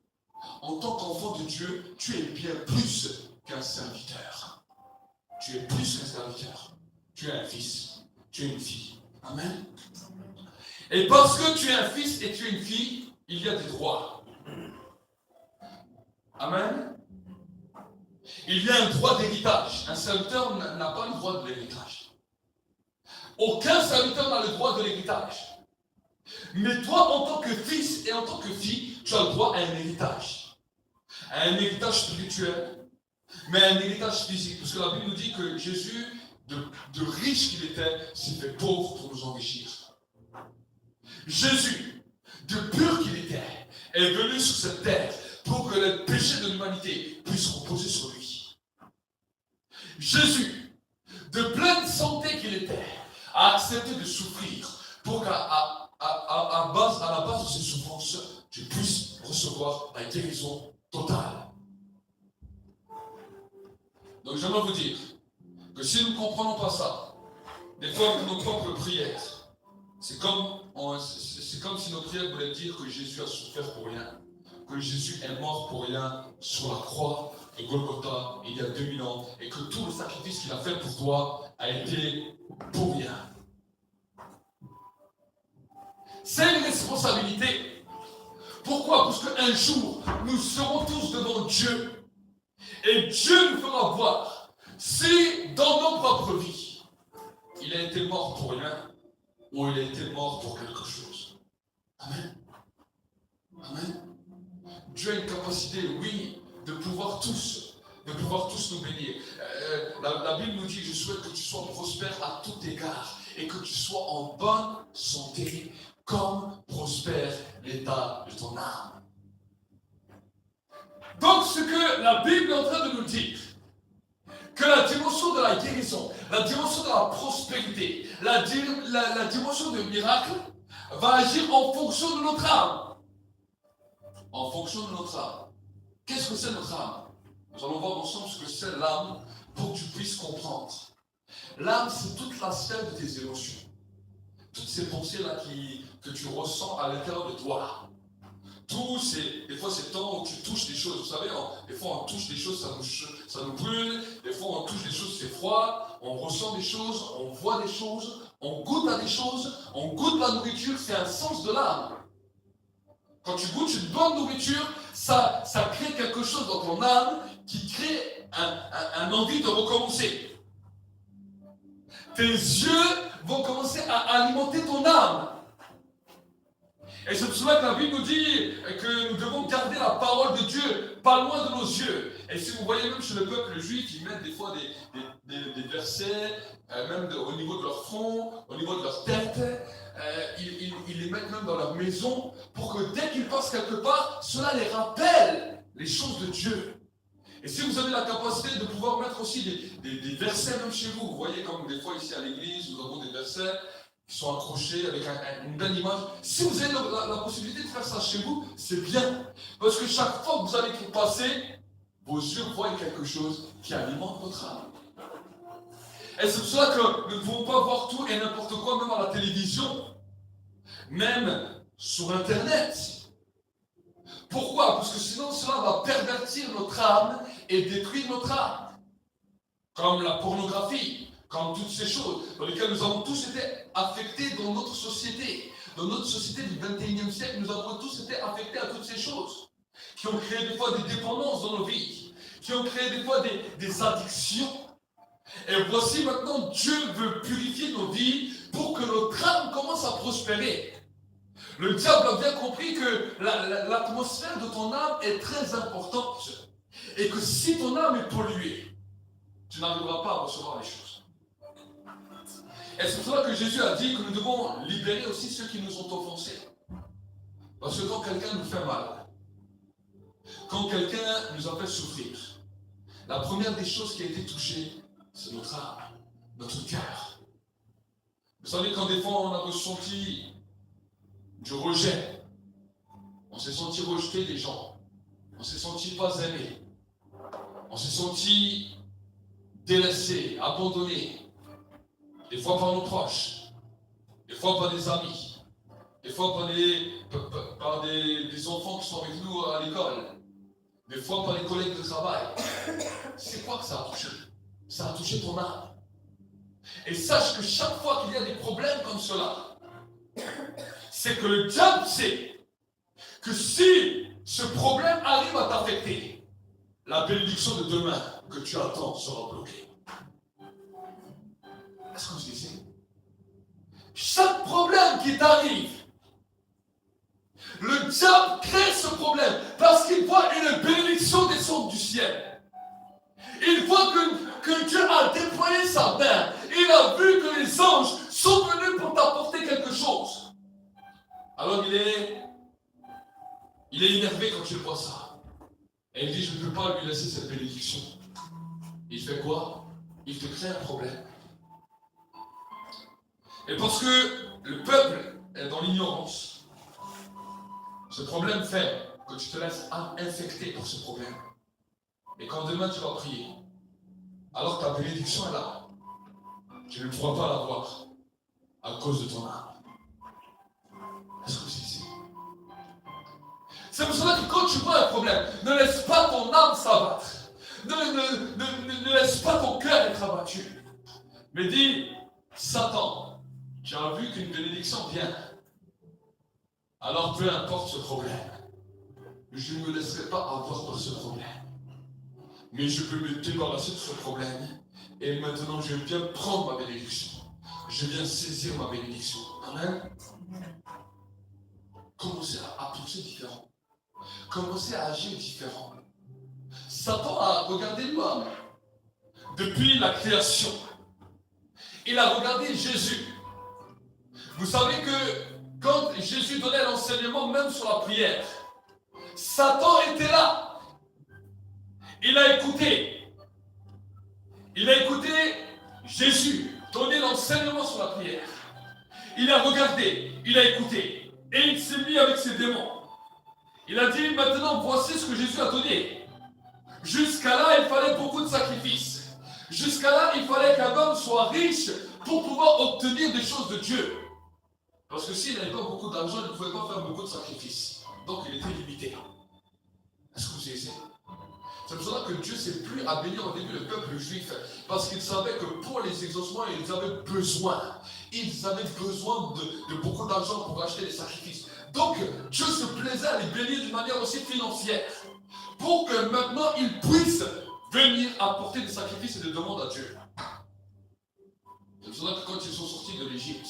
En tant qu'enfant de Dieu, tu es bien plus qu'un serviteur. Tu es plus qu'un serviteur. Tu es un fils. Tu es une fille. Amen. Et parce que tu es un fils et tu es une fille, il y a des droits. Amen. Il y a un droit d'héritage. Un serviteur n'a pas le droit de l'héritage. Aucun serviteur n'a le droit de l'héritage. Mais toi, en tant que fils et en tant que fille, tu as le droit à un héritage. À un héritage spirituel, mais un héritage physique. Parce que la Bible nous dit que Jésus, de riche qu'il était, s'est fait pauvre pour nous enrichir. Jésus, de pur qu'il était, est venu sur cette terre pour que les péchés de l'humanité puissent reposer sur lui. Jésus, de pleine santé qu'il était, a accepté de souffrir pour qu'à la base de ses souffrances, tu puisses recevoir la guérison totale. Donc j'aimerais vous dire que si nous ne comprenons pas ça, des fois avec nos propres prières, c'est comme si nos prières voulaient dire que Jésus a souffert pour rien, que Jésus est mort pour rien sur la croix de Golgotha il y a 2000 ans, et que tout le sacrifice qu'il a fait pour toi a été pour rien. C'est une responsabilité. Pourquoi? Parce qu'un jour, nous serons tous devant Dieu. Et Dieu nous fera voir si dans nos propres vies, il a été mort pour rien ou il a été mort pour quelque chose. Amen. Amen. Dieu a une capacité, oui, de pouvoir tous nous bénir. La Bible nous dit, je souhaite que tu sois prospère à tout égard et que tu sois en bonne santé comme prospère l'état de ton âme. Donc ce que la Bible est en train de nous dire, que la dimension de la guérison, la dimension de la prospérité, la dimension du miracle va agir en fonction de notre âme. En fonction de notre âme. Qu'est-ce que c'est notre âme? Nous allons voir ensemble ce que c'est l'âme pour que tu puisses comprendre. L'âme, c'est toute la sphère de tes émotions. Toutes ces pensées-là que tu ressens à l'intérieur de toi. Des fois c'est temps où tu touches des choses, vous savez, des fois on touche des choses, ça nous brûle, des fois on touche des choses, c'est froid, on ressent des choses, on voit des choses, on goûte à des choses, on goûte la nourriture, c'est un sens de l'âme. Quand tu goûtes une bonne nourriture, ça crée quelque chose dans ton âme qui crée un envie de recommencer. Tes yeux vont commencer à alimenter ton âme. Et c'est pour cela que la Bible nous dit que nous devons garder la parole de Dieu pas loin de nos yeux. Et si vous voyez même chez le peuple juif, ils mettent des fois des versets, même au niveau de leur front, au niveau de leur tête, ils les mettent même dans leur maison pour que dès qu'ils passent quelque part, cela les rappelle les choses de Dieu. Et si vous avez la capacité de pouvoir mettre aussi des versets même chez vous, vous voyez comme des fois ici à l'église, nous avons des versets qui sont accrochés avec une belle image. Si vous avez la possibilité de faire ça chez vous, c'est bien. Parce que chaque fois que vous allez passer, vos yeux voient quelque chose qui alimente votre âme. Et c'est pour cela que nous ne pouvons pas voir tout et n'importe quoi, même à la télévision, même sur Internet. Pourquoi? Parce que sinon cela va pervertir notre âme et détruire notre âme. Comme la pornographie, Comme toutes ces choses dans lesquelles nous avons tous été affectés dans notre société. Dans notre société du 21e siècle, nous avons tous été affectés à toutes ces choses qui ont créé des fois des dépendances dans nos vies, qui ont créé des fois des addictions. Et voici maintenant, Dieu veut purifier nos vies pour que notre âme commence à prospérer. Le diable a bien compris que l'atmosphère de ton âme est très importante et que si ton âme est polluée, tu n'arriveras pas à recevoir les choses. Et c'est pour cela que Jésus a dit que nous devons libérer aussi ceux qui nous ont offensés. Parce que quand quelqu'un nous fait mal, quand quelqu'un nous a fait souffrir, la première des choses qui a été touchée, c'est notre âme, notre cœur. Vous savez, quand des fois on a ressenti du rejet, on s'est senti rejeté des gens, on s'est senti pas aimé, on s'est senti délaissé, abandonné, des fois par nos proches, des fois par des amis, des fois par des enfants qui sont avec nous à l'école, des fois par les collègues de travail. C'est quoi que ça a touché? Ça a touché ton âme. Et sache que chaque fois qu'il y a des problèmes comme cela, c'est que le diable sait que si ce problème arrive à t'affecter, la bénédiction de demain que tu attends sera bloquée. Est-ce que vous disiez? Chaque problème qui t'arrive, le diable crée ce problème parce qu'il voit une bénédiction descendre du ciel. Il voit que Dieu a déployé sa main. Il a vu que les anges sont venus pour t'apporter quelque chose. Alors il est énervé quand il voit ça. Et il dit, je ne peux pas lui laisser cette bénédiction. Il fait quoi? Il te crée un problème. Et parce que le peuple est dans l'ignorance, ce problème fait que tu te laisses infecter par ce problème. Et quand demain tu vas prier, alors ta bénédiction est là, tu ne pourras pas l'avoir à cause de ton âme. Est-ce que c'est ici? C'est pour cela que quand tu vois un problème, ne laisse pas ton âme s'abattre. Ne laisse pas ton cœur être abattu. Mais dis, Satan, tu as vu qu'une bénédiction vient. Alors peu importe ce problème, je ne me laisserai pas avoir par ce problème. Mais je peux me débarrasser de ce problème. Et maintenant, je viens prendre ma bénédiction. Je viens saisir ma bénédiction. Amen. Commencez à penser différent. Commencez à agir différent. Satan a regardé l'homme depuis la création. Il a regardé Jésus. Vous savez que quand Jésus donnait l'enseignement, même sur la prière, Satan était là. Il a écouté. Il a écouté Jésus donner l'enseignement sur la prière. Il a regardé, il a écouté. Et il s'est mis avec ses démons. Il a dit, maintenant, voici ce que Jésus a donné. Jusqu'à là, il fallait beaucoup de sacrifices. Jusqu'à là, il fallait qu'un homme soit riche pour pouvoir obtenir des choses de Dieu. Parce que s'il n'avait pas beaucoup d'argent, il ne pouvait pas faire beaucoup de sacrifices. Donc, il était limité. Est-ce que vous savez? C'est pour cela que Dieu s'est plu à bénir au début le peuple juif. Parce qu'il savait que pour les exaucements, ils avaient besoin. Ils avaient besoin de beaucoup d'argent pour acheter des sacrifices. Donc, Dieu se plaisait à les bénir d'une manière aussi financière. Pour que maintenant, ils puissent venir apporter des sacrifices et des demandes à Dieu. C'est pour cela que quand ils sont sortis de l'Égypte,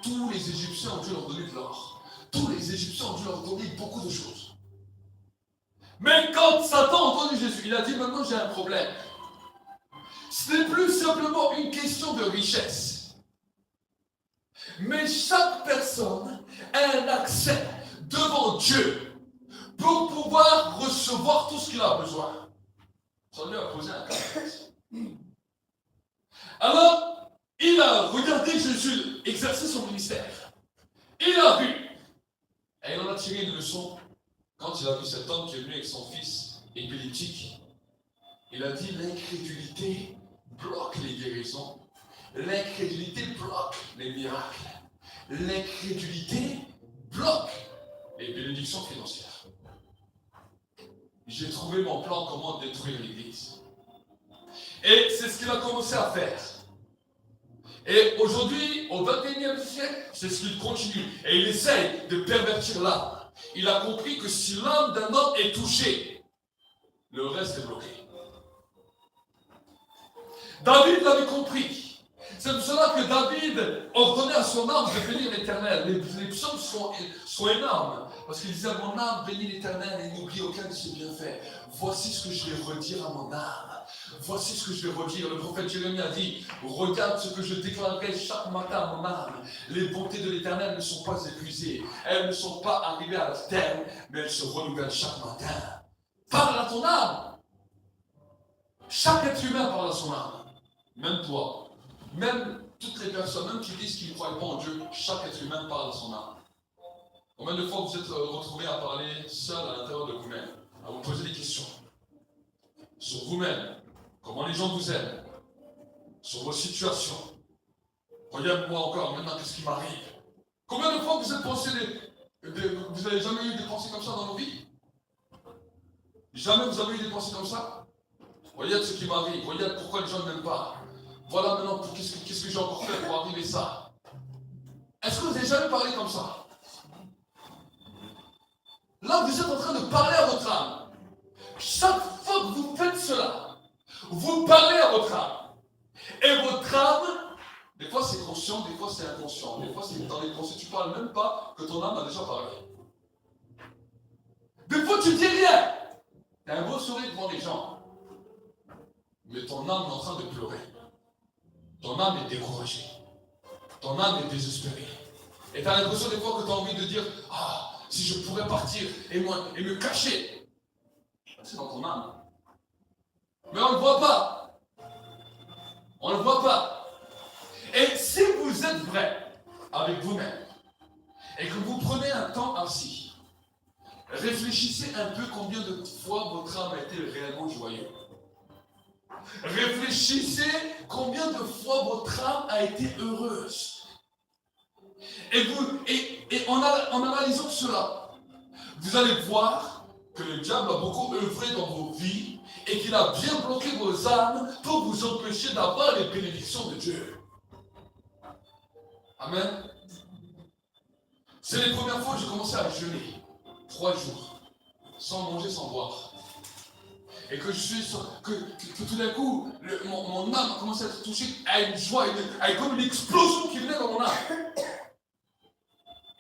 tous les Égyptiens ont dû leur donner de l'or. Tous les Égyptiens ont dû leur donner beaucoup de choses. Mais quand Satan a entendu Jésus, il a dit, maintenant j'ai un problème. Ce n'est plus simplement une question de richesse. Mais chaque personne a un accès devant Dieu pour pouvoir recevoir tout ce qu'il a besoin. Ça lui a posé un cas. Alors, il a regardé Jésus exercer son ministère. Il a vu. Et il en a tiré une leçon. Quand il a vu cet homme qui est venu avec son fils épileptique, il a dit, l'incrédulité bloque les guérisons. L'incrédulité bloque les miracles. L'incrédulité bloque les bénédictions financières. J'ai trouvé mon plan comment détruire l'église. Et c'est ce qu'il a commencé à faire. Et aujourd'hui, au XXIe siècle, c'est ce qu'il continue. Et il essaye de pervertir l'âme. Il a compris que si l'âme d'un homme est touchée, le reste est bloqué. David l'avait compris. C'est pour cela que David ordonnait à son âme de bénir l'Éternel. Les psaumes sont énormes. Parce qu'il disait, mon âme bénit l'Éternel et n'oublie aucun de ses bienfaits. Voici ce que je vais redire à mon âme. Voici ce que je vais redire. Le prophète Jérémie a dit, regarde ce que je déclarerai chaque matin à mon âme. Les bontés de l'Éternel ne sont pas épuisées. Elles ne sont pas arrivées à leur terme, mais elles se renouvellent chaque matin. Parle à ton âme. Chaque être humain parle à son âme. Même toi. Même toutes les personnes, même qui disent qu'ils ne croient pas en Dieu, chaque être humain parle à son âme. Combien de fois vous êtes retrouvés à parler seul à l'intérieur de vous-même, à vous poser des questions sur vous-même, comment les gens vous aiment, sur vos situations. Regarde-moi encore, maintenant, qu'est-ce qui m'arrive? Combien de fois vous êtes pensé vous n'avez jamais eu des pensées comme ça dans vos vies? Jamais vous avez eu des pensées comme ça? Regarde ce qui m'arrive, regarde pourquoi les gens ne m'aiment pas. Voilà maintenant qu'est-ce que j'ai encore fait pour arriver à ça. Est-ce que vous n'avez jamais parlé comme ça? Là, vous êtes en train de parler à votre âme. Chaque fois que vous faites cela, vous parlez à votre âme. Et votre âme, des fois c'est conscient, des fois c'est inconscient. Des fois c'est dans les pensées, tu ne parles même pas que ton âme a déjà parlé. Des fois tu ne dis rien. Tu as un beau sourire devant les gens. Mais ton âme est en train de pleurer. Ton âme est découragée. Ton âme est désespérée. Et tu as l'impression des fois que tu as envie de dire, ah, si je pourrais partir et me cacher. C'est dans ton âme. Mais on ne le voit pas. On ne le voit pas. Et si vous êtes vrai avec vous-même et que vous prenez un temps assis, réfléchissez un peu combien de fois votre âme a été réellement joyeuse. Réfléchissez combien de fois votre âme a été heureuse. Et en analysant cela, vous allez voir que le diable a beaucoup œuvré dans vos vies et qu'il a bien bloqué vos âmes pour vous empêcher d'avoir les bénédictions de Dieu. Amen. C'est les premières fois que j'ai commencé à jeûner 3 jours, sans manger, sans boire. Et que que tout d'un coup, mon âme a commencé à être touchée à une joie, à comme une explosion qui venait dans mon âme.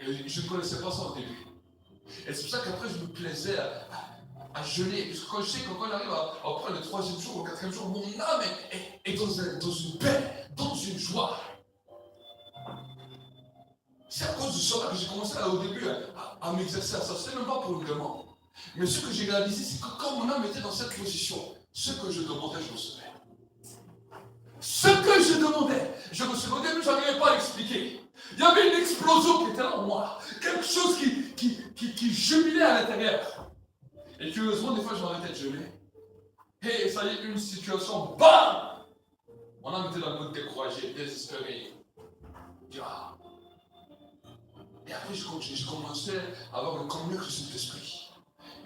Et je ne connaissais pas ça au début. Et c'est pour ça qu'après je me plaisais à jeûner. Parce que quand je sais que quand j'arrive à prendre le 3e jour, au 4e jour, mon âme est dans une paix, dans une joie. C'est à cause de cela que j'ai commencé au début à m'exercer à ça. Ce n'était même pas pour une demande. Mais ce que j'ai réalisé, c'est que quand mon âme était dans cette position, ce que je demandais, je recevais. Ce que je demandais, je recevais. Au début, je n'arrivais pas à l'expliquer. Il y avait une explosion qui était là en moi. Quelque chose qui jubilait à l'intérieur. Et curieusement, des fois, je m'arrêtais de jeûner. Et ça y est, une situation, bam! Mon âme était dans le mode découragé, désespéré. Ah. Et après, je commençais à avoir une communion avec le Saint-Esprit.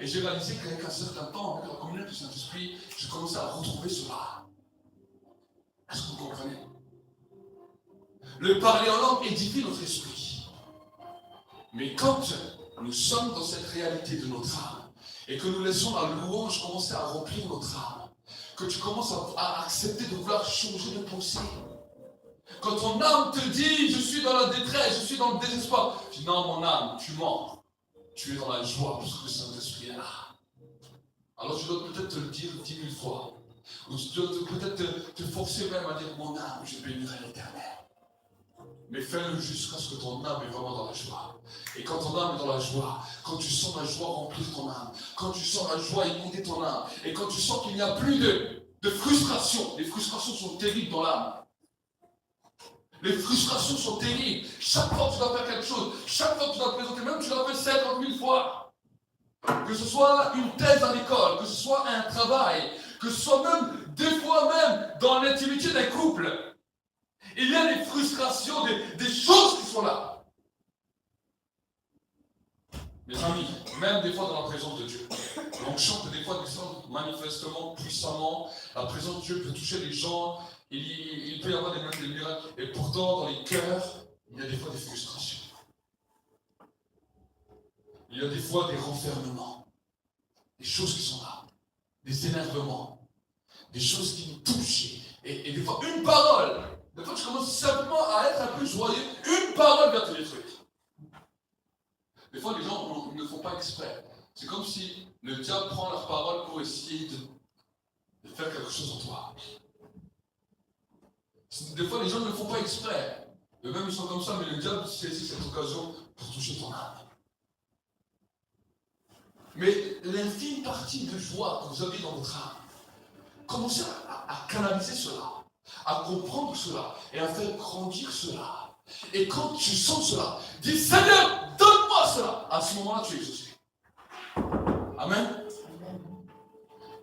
Et j'ai réalisé qu'avec un certain temps, avec la communion avec le Saint-Esprit, je commençais à retrouver cela. Est-ce que vous comprenez? Le parler en langue édifie notre esprit. Mais quand nous sommes dans cette réalité de notre âme, et que nous laissons la louange commencer à remplir notre âme, que tu commences à accepter de vouloir changer de pensée. Quand ton âme te dit, je suis dans la détresse, je suis dans le désespoir, tu dis, non mon âme, tu mens. Tu es dans la joie parce que le Saint-Esprit est là. Alors tu dois peut-être te le dire 10 000 fois. Ou tu dois peut-être te forcer même à dire, mon âme, je bénirai l'Éternel. Mais fais-le jusqu'à ce que ton âme est vraiment dans la joie. Et quand ton âme est dans la joie, quand tu sens la joie remplir ton âme, quand tu sens la joie inonder ton âme, et quand tu sens qu'il n'y a plus de frustration, les frustrations sont terribles dans l'âme. Les frustrations sont terribles. Chaque fois que tu dois faire quelque chose, chaque fois que tu dois te présenter, même tu l'as fait 50 000 fois. Que ce soit une thèse à l'école, que ce soit un travail, que ce soit même, des fois même, dans l'intimité d'un couple. Il y a des frustrations, des choses qui sont là. Mes amis, même des fois dans la présence de Dieu, l'onction peut des fois descendre manifestement, puissamment. La présence de Dieu peut toucher les gens. Il peut y avoir des miracles. Et pourtant, dans les cœurs, il y a des fois des frustrations. Il y a des fois des renfermements. Des choses qui sont là. Des énervements. Des choses qui nous touchent. Et des fois, une parole. Des fois, tu commences simplement à être un peu joyeux. Une parole vient te détruire. Des fois, les gens ne font pas exprès. C'est comme si le diable prend leur parole pour essayer de faire quelque chose en toi. Des fois, les gens ne le font pas exprès. Eux-mêmes, ils sont comme ça, mais le diable saisit cette occasion pour toucher ton âme. Mais l'infime partie de joie que vous avez dans votre âme, commencez à canaliser cela, à comprendre cela et à faire grandir cela. Et quand tu sens cela, dis Seigneur, donne-moi cela. À ce moment-là, tu es exaucé. Amen.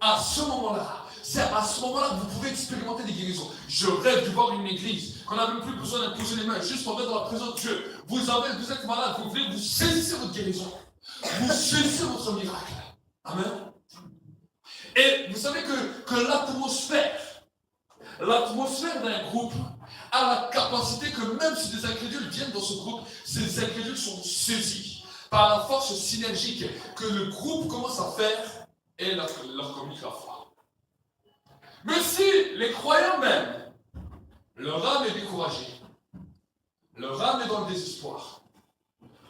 À ce moment-là, c'est à ce moment-là que vous pouvez expérimenter des guérisons. Je rêve de voir une église, qu'on n'a même plus besoin d'imposer les mains, juste pour mettre dans la présence de Dieu. Vous êtes malade, vous voulez, vous saisissez votre guérison. Vous saisissez votre miracle. Amen. Et vous savez que l'atmosphère d'un groupe a la capacité que même si des incrédules viennent dans ce groupe, ces incrédules sont saisis par la force synergique que le groupe commence à faire et leur communique la foi. Mais si les croyants même, leur âme est découragée, leur âme est dans le désespoir,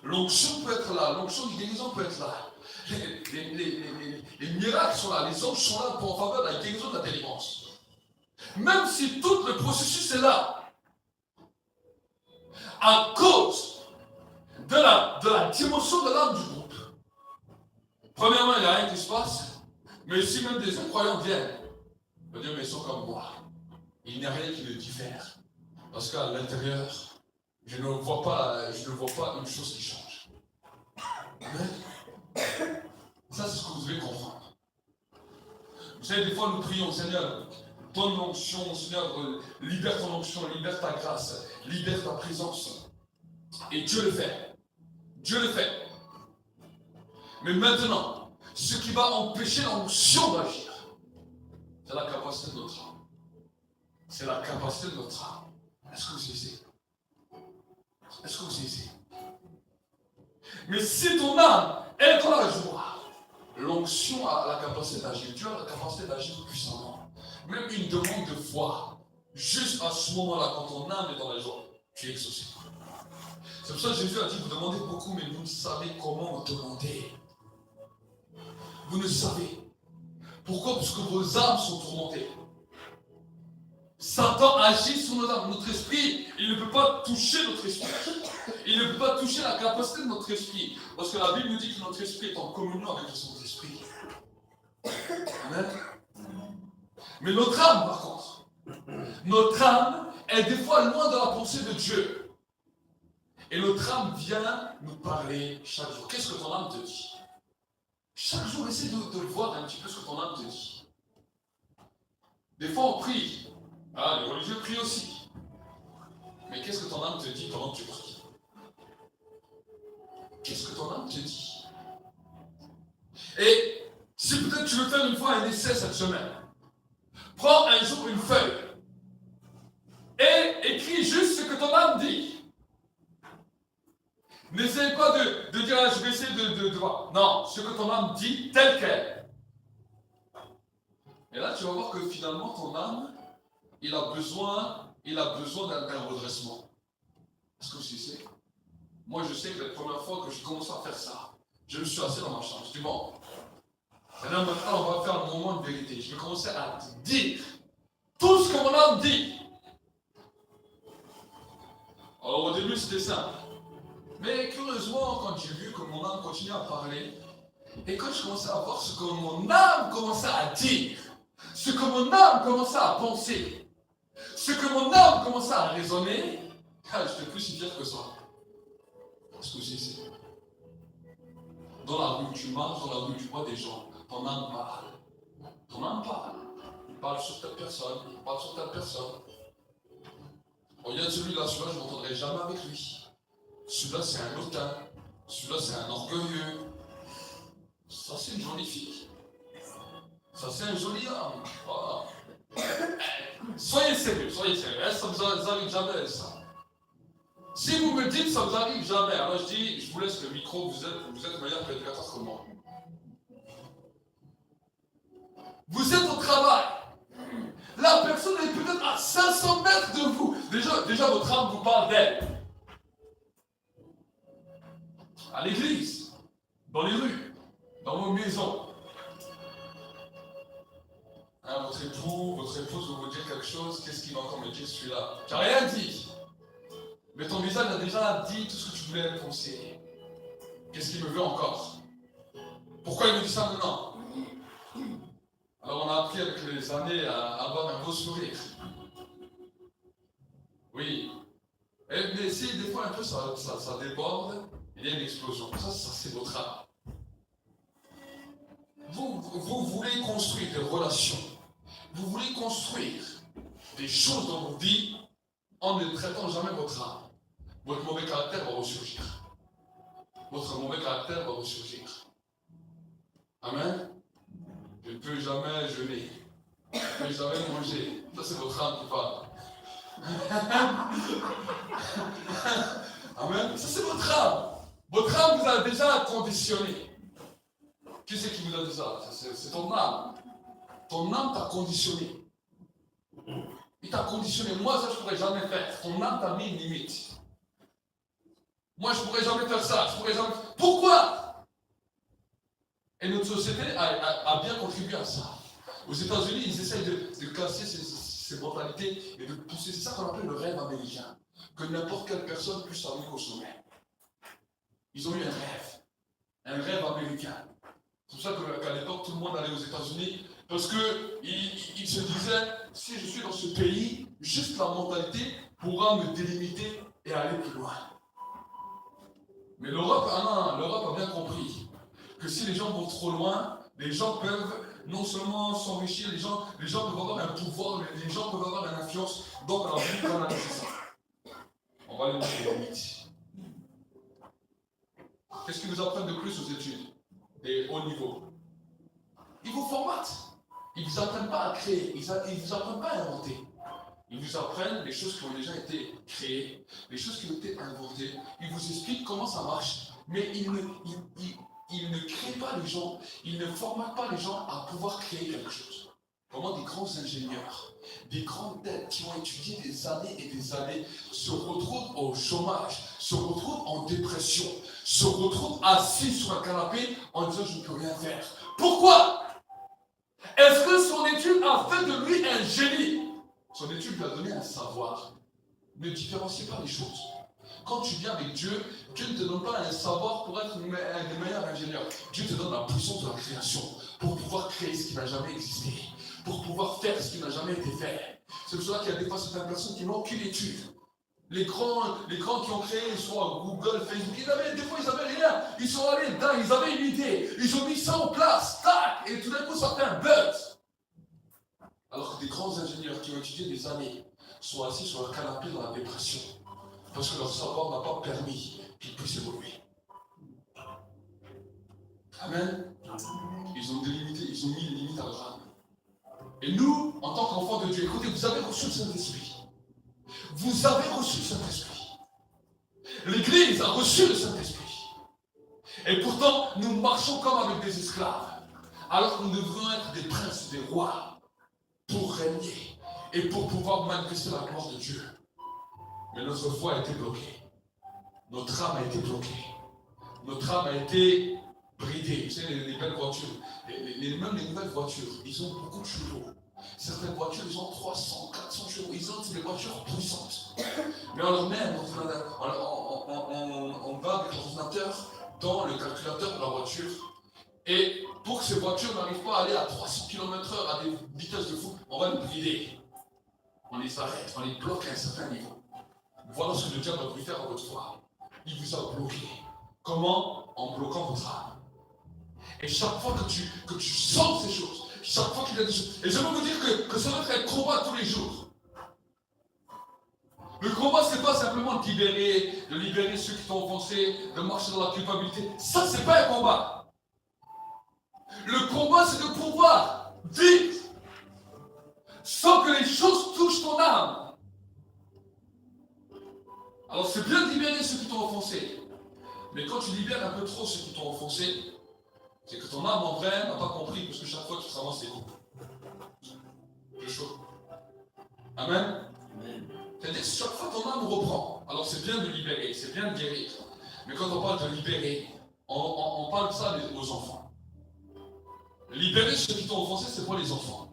l'onction peut être là, l'onction de guérison peut être là, les miracles sont là, les anges sont là pour en faveur de la guérison de la délivrance. Même si tout le processus est là, à cause de la dimension de l'âme du groupe. Premièrement, il n'y a rien qui se passe, mais si même des incroyants viennent, on va dire, mais ils sont comme moi. Il n'y a rien qui les diffère. Parce qu'à l'intérieur, je ne vois pas une chose qui change. Amen. Ça, c'est ce que vous devez comprendre. Vous savez, des fois, nous prions, Seigneur, donne l'onction, Seigneur, libère ton onction, libère ta grâce, libère ta présence. Et Dieu le fait. Dieu le fait. Mais maintenant, ce qui va empêcher l'onction d'agir, c'est la capacité de notre âme. C'est la capacité de notre âme. Est-ce que vous saisissez? Est-ce que vous saisissez? Mais si ton âme est dans la joie, l'onction a la capacité d'agir. Dieu a la capacité d'agir puissamment. Même une demande de foi, juste à ce moment-là, quand ton âme est dans la joie, tu es exaucé. C'est pour ça que Jésus a dit, vous demandez beaucoup, mais vous ne savez comment vous demandez. Vous ne savez. Pourquoi? Parce que vos âmes sont tourmentées. Satan agit sur nos âmes. Notre esprit, il ne peut pas toucher notre esprit. Il ne peut pas toucher la capacité de notre esprit. Parce que la Bible nous dit que notre esprit est en communion avec son esprit. Amen. Mais notre âme, par contre, notre âme est des fois loin de la pensée de Dieu. Et notre âme vient nous parler chaque jour. Qu'est-ce que ton âme te dit? Chaque jour, essaie de voir un petit peu ce que ton âme te dit. Des fois, on prie. Ah, les religieux prient aussi. Mais qu'est-ce que ton âme te dit pendant que tu pries? Qu'est-ce que ton âme te dit? Et si peut-être tu veux faire une fois un essai cette semaine, prends un jour une feuille et écris juste ce que ton âme dit. N'essaye pas de dire, ah, je vais essayer de voir. Non, ce que ton âme dit tel quel. Et là, tu vas voir que finalement, ton âme, il a besoin d'un redressement. Est-ce que vous savez? Moi, je sais que la première fois que j'ai commencé à faire ça, je me suis assis dans ma chambre. Je dis, bon, maintenant, on va faire un moment de vérité. Je vais commencer à dire tout ce que mon âme dit. Alors, au début, c'était simple. Mais curieusement, quand j'ai vu que mon âme continuait à parler, et quand je commençais à voir ce que mon âme commençait à dire, ce que mon âme commençait à penser, ce que mon âme commençait à raisonner, j'étais plus si fier que ça. Parce que c'est dans la rue, tu marches, dans la rue, tu vois des gens, ton âme parle. Ton âme parle. Il parle sur telle personne, il parle sur telle personne. Regarde celui-là, je ne m'entendrai jamais avec lui. Celui-là, c'est un hautain. Celui-là, c'est un orgueilleux. Ça, c'est une jolie fille. Ça, c'est un joli homme. Voilà. Soyez sérieux, soyez sérieux. Ça ne vous arrive jamais, ça. Si vous me dites ça ne vous arrive jamais, alors je dis, je vous laisse le micro, vous êtes meilleur prédicateur que moi. Vous êtes au travail. La personne est peut-être à 500 mètres de vous. Déjà votre âme vous parle d'elle. À l'église, dans les rues, dans vos maisons. Hein, votre épouse va vous dire quelque chose, qu'est-ce qu'il va encore me dire celui-là? Tu n'as rien dit. Mais ton visage a déjà dit tout ce que tu voulais penser. Qu'est-ce qu'il me veut encore? Pourquoi il me dit ça maintenant? Alors on a appris avec les années à avoir un beau sourire. Oui. Mais si des fois un peu ça déborde, il y a une explosion. Ça c'est votre âme. Vous voulez construire des relations. Vous voulez construire des choses dans vos vies en ne traitant jamais votre âme. Votre mauvais caractère va ressurgir. Votre mauvais caractère va ressurgir. Amen. Je ne peux jamais jeûner. Je ne peux jamais manger. Ça, c'est votre âme qui parle. Amen. Ça, c'est votre âme. Votre âme vous a déjà conditionné. Qui c'est qui vous a dit ça? C'est ton âme. Ton âme t'a conditionné. Il t'a conditionné. Moi, ça, je ne pourrais jamais faire. Ton âme t'a mis une limite. Moi, je ne pourrais jamais faire ça. Pourquoi? Et notre société a bien contribué à ça. Aux États-Unis, ils essayent de casser ces mentalités et de pousser. C'est ça qu'on appelle le rêve américain. Que n'importe quelle personne puisse arriver au sommet. Ils ont eu un rêve américain. C'est pour ça qu'à l'époque, tout le monde allait aux États-Unis. Parce qu'ils se disaient, si je suis dans ce pays, juste la mentalité pourra me délimiter et aller plus loin. Mais l'Europe a bien compris que si les gens vont trop loin, les gens peuvent non seulement s'enrichir, les gens peuvent avoir un pouvoir, les gens peuvent avoir une influence. Donc, on a vu qu'on a fait ça. On va aller voir les limites. Qu'est-ce qu'ils vous apprennent de plus aux études des hauts niveaux? Ils vous formatent. Ils ne vous apprennent pas à créer, ils ne vous apprennent pas à inventer. Ils vous apprennent les choses qui ont déjà été créées, les choses qui ont été inventées. Ils vous expliquent comment ça marche, mais ils ne créent pas les gens, ils ne formatent pas les gens à pouvoir créer quelque chose. Comment des grands ingénieurs, des grandes têtes qui ont étudié des années et des années se retrouvent au chômage, se retrouvent en dépression, se retrouvent assis sur un canapé en disant je ne peux rien faire. Pourquoi? Est-ce que son étude a fait de lui un génie? Son étude lui a donné un savoir. Ne différencie pas les choses. Quand tu viens avec Dieu, Dieu ne te donne pas un savoir pour être un des meilleurs ingénieurs. Dieu te donne la puissance de la création pour pouvoir créer ce qui n'a jamais existé, pour pouvoir faire ce qui n'a jamais été fait. C'est pour cela qu'il y a des fois certaines personnes qui n'ont aucune étude. Les grands qui ont créé, soit Google, Facebook, des fois ils n'avaient rien. Ils sont allés dedans, ils avaient une idée. Ils ont mis ça en place, tac, et tout d'un coup ça fait un buzz. Alors que des grands ingénieurs qui ont étudié des années sont assis sur leur canapé dans la dépression. Parce que leur savoir n'a pas permis qu'ils puissent évoluer. Amen. Ils ont délimité, ils ont mis une limite à leur âme. Et nous, en tant qu'enfants de Dieu, écoutez, vous avez reçu le Saint-Esprit. Vous avez reçu le Saint-Esprit. L'Église a reçu le Saint-Esprit. Et pourtant, nous marchons comme avec des esclaves. Alors que nous devrions être des princes, des rois, pour régner et pour pouvoir manifester la gloire de Dieu. Mais notre foi a été bloquée. Notre âme a été bloquée. Notre âme a été bridée. Vous savez, les belles voitures, même les nouvelles voitures, ils ont beaucoup de chevaux. Certaines voitures, ils ont 300, 400 chevaux. Ils ont des voitures puissantes. Mais on leur met on va avec l'ordinateur dans le calculateur de la voiture. Et pour que ces voitures n'arrivent pas à aller à 300 km/h à des vitesses de fou, on va les brider. On les arrête, on les bloque à un certain niveau. Voilà ce que le diable a voulu faire à votre foi. Il vous a bloqué. Comment? En bloquant votre âme. Et chaque fois que tu sens ces choses, chaque fois qu'il y a des choses, et je veux vous dire que ça va être un combat tous les jours. Le combat, c'est pas simplement de libérer ceux qui t'ont offensé, de marcher dans la culpabilité. Ça, c'est pas un combat. Le combat, c'est de pouvoir vivre sans que les choses touchent ton âme. Alors c'est bien de libérer ceux qui t'ont offensé. Mais quand tu libères un peu trop ceux qui t'ont offensé, c'est que ton âme en vrai n'a pas compris, parce que chaque fois tu te ramasses les coups. C'est chaud. Amen. C'est-à-dire que chaque fois ton âme reprend. Alors c'est bien de libérer, c'est bien de guérir. Mais quand on parle de libérer, on parle de ça aux enfants. Libérer ceux qui t'ont offensé, c'est pour les enfants.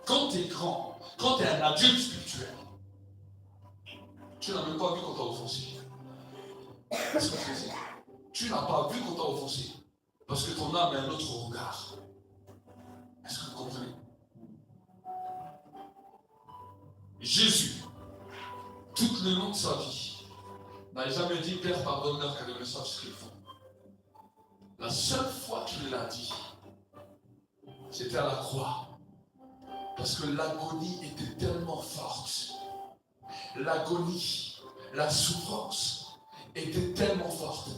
Quand tu es grand, quand tu es un adulte spirituel, tu n'as même pas vu qu'on t'a offensé. Qu'est-ce que c'est? Tu n'as pas vu qu'on t'a offensé. Parce que ton âme a un autre regard. Est-ce que vous comprenez? Jésus, tout le long de sa vie, n'a jamais dit Père, pardonne-leur car ils ne savent ce qu'ils font. La seule fois qu'il l'a dit, c'était à la croix. Parce que l'agonie était tellement forte. L'agonie, la souffrance était tellement forte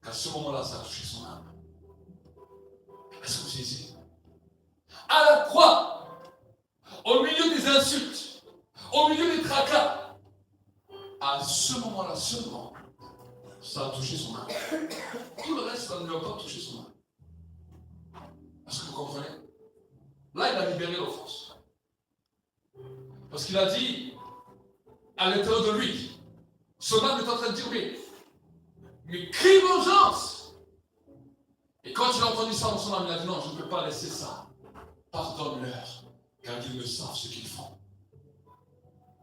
qu'à ce moment-là, ça a touché son âme. Est-ce que vous saisissez? À la croix, au milieu des insultes, au milieu des tracas, à ce moment-là seulement, ça a touché son âme. Tout le reste, ça ne lui a pas touché son âme. Est-ce que vous comprenez? Là, il a libéré l'offense. Parce qu'il a dit, à l'intérieur de lui, son âme est en train de dire, mais crie vengeance! Et quand il a entendu ça dans son âme, il a dit, non, je ne peux pas laisser ça. Pardonne-leur, car ils ne savent ce qu'ils font.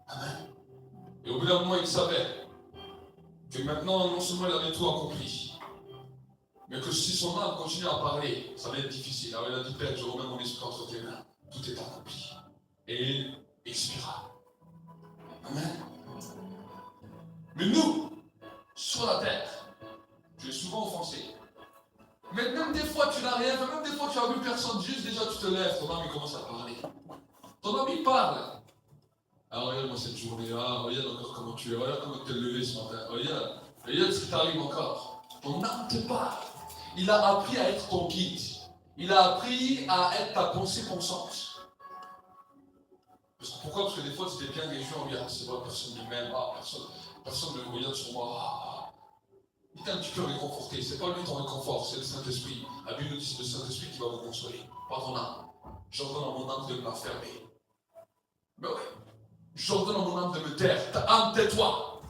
Amen. Et au bout d'un moment, il savait que maintenant, non seulement il avait tout accompli, mais que si son âme continue à parler, ça va être difficile. Alors il a dit, Père, je remets mon esprit entre tes mains. Tout est accompli. Et il expira. Amen. Mais nous, sur la terre, tu es souvent offensé. Mais même des fois, tu n'as rien fait, même des fois, tu n'as vu personne, juste déjà, tu te lèves, ton âme, il commence à parler. Ton âme, il parle. Alors, regarde-moi cette journée-là, regarde encore comment tu es, regarde comment tu t'es levé ce matin, regarde ce qui t'arrive encore. Ton âme te parle. Il a appris à être ton guide. Il a appris à être ta pensée consciente. Pourquoi? Parce que des fois, tu t'es bien réjoui, regarde, c'est vrai, personne ne m'aime, personne ne regarde sur moi. Il t'a un petit peu réconforté. C'est pas lui ton réconfort, c'est le Saint-Esprit. La Bible nous dit que c'est le Saint-Esprit qui va vous consoler. Pas ton âme. J'ordonne à mon âme de me la fermer. Mais oui. J'ordonne à mon âme de me taire. Ta âme, tais-toi.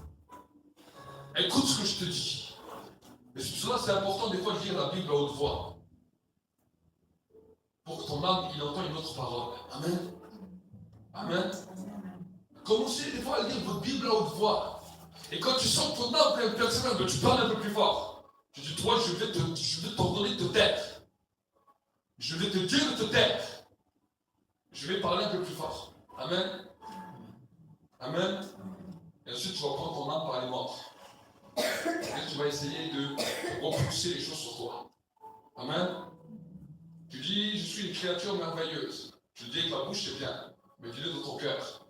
Écoute ce que je te dis. Et pour cela, c'est important des fois de lire la Bible à haute voix. Pour que ton âme, il entende une autre parole. Amen. Amen. Commencez des fois à lire votre Bible à haute voix. Et quand tu sens que ton âme est personnelle, tu parles un peu plus fort. Tu dis, toi, je vais t'ordonner de te taire. Je vais te dire de te taire. Je vais parler un peu plus fort. Amen. Amen. Et ensuite, tu vas prendre ton âme par les morts. Et tu vas essayer de repousser les choses sur toi. Amen. Tu dis, je suis une créature merveilleuse. Tu le dis avec la bouche, c'est bien. Mais dis-le dans ton cœur.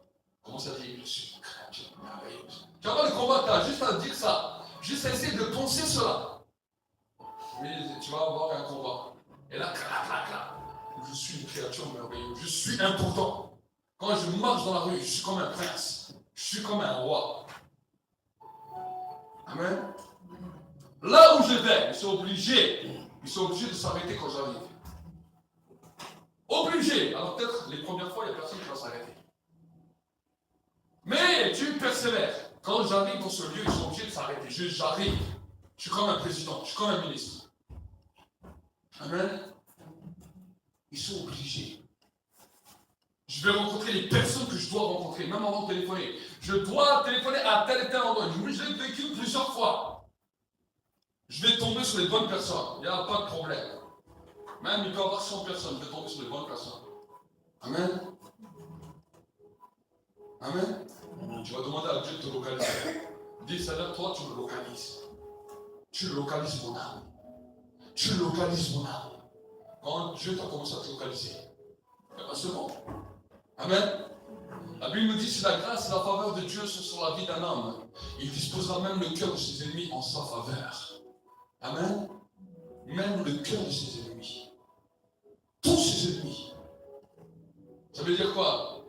Commence à dire, je suis une créature merveilleuse. Tu vas pas le combattre, tu as juste à dire ça. Juste à essayer de penser cela. Mais tu vas avoir un combat. Et là, je suis une créature merveilleuse. Je suis important. Quand je marche dans la rue, je suis comme un prince. Je suis comme un roi. Amen. Là où je vais, ils sont obligés de s'arrêter quand j'arrive. Obligés. Alors peut-être les premières fois, il n'y a personne qui va s'arrêter. Mais tu persévères. Quand j'arrive dans ce lieu, ils sont obligés de s'arrêter. J'arrive. Je suis comme un président, je suis comme un ministre. Amen. Ils sont obligés. Je vais rencontrer les personnes que je dois rencontrer, même avant de téléphoner. Je dois téléphoner à tel et tel endroit. Je l'ai vécu plusieurs fois. Je vais tomber sur les bonnes personnes. Il n'y a pas de problème. Même il peut y avoir 100 personnes, je vais tomber sur les bonnes personnes. Amen. Amen. Tu vas demander à Dieu de te localiser. Dis, Seigneur, toi, tu me localises. Tu localises mon âme. Tu localises mon âme. Quand Dieu t'a commencé à te localiser, c'est bon. Amen. La Bible nous dit, si la grâce et la faveur de Dieu sont sur la vie d'un homme, il disposera même le cœur de ses ennemis en sa faveur. Amen. même le cœur de ses ennemis. Tous ses ennemis. Ça veut dire quoi?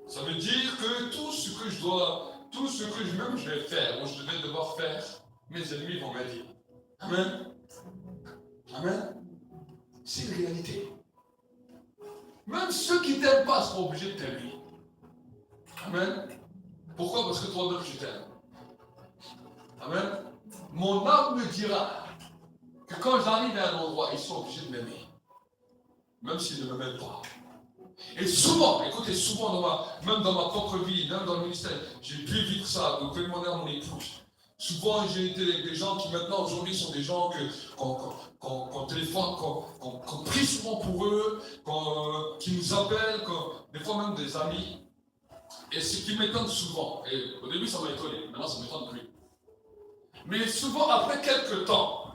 Ça veut dire que tout ce que je vais faire, ou je vais devoir faire, mes ennemis vont m'aider. Amen. Amen. C'est une réalité. Même ceux qui ne t'aiment pas seront obligés de t'aimer. Amen. Pourquoi? Parce que toi-même tu t'aimes. Amen. Mon âme me dira que quand j'arrive à un endroit, ils sont obligés de m'aimer. Même s'ils ne m'aiment pas. Et souvent, écoutez, souvent, même dans ma propre vie, même dans le ministère, j'ai pu vivre ça. Vous pouvez demander à mon épouse. Souvent, j'ai été avec des gens qui maintenant, aujourd'hui, sont des gens qu'on téléphone, qu'on prie souvent pour eux, qui nous appellent, des fois même des amis. Et ce qui m'étonne souvent, et au début ça m'a étonné, maintenant ça ne m'étonne plus. Mais souvent, après quelques temps,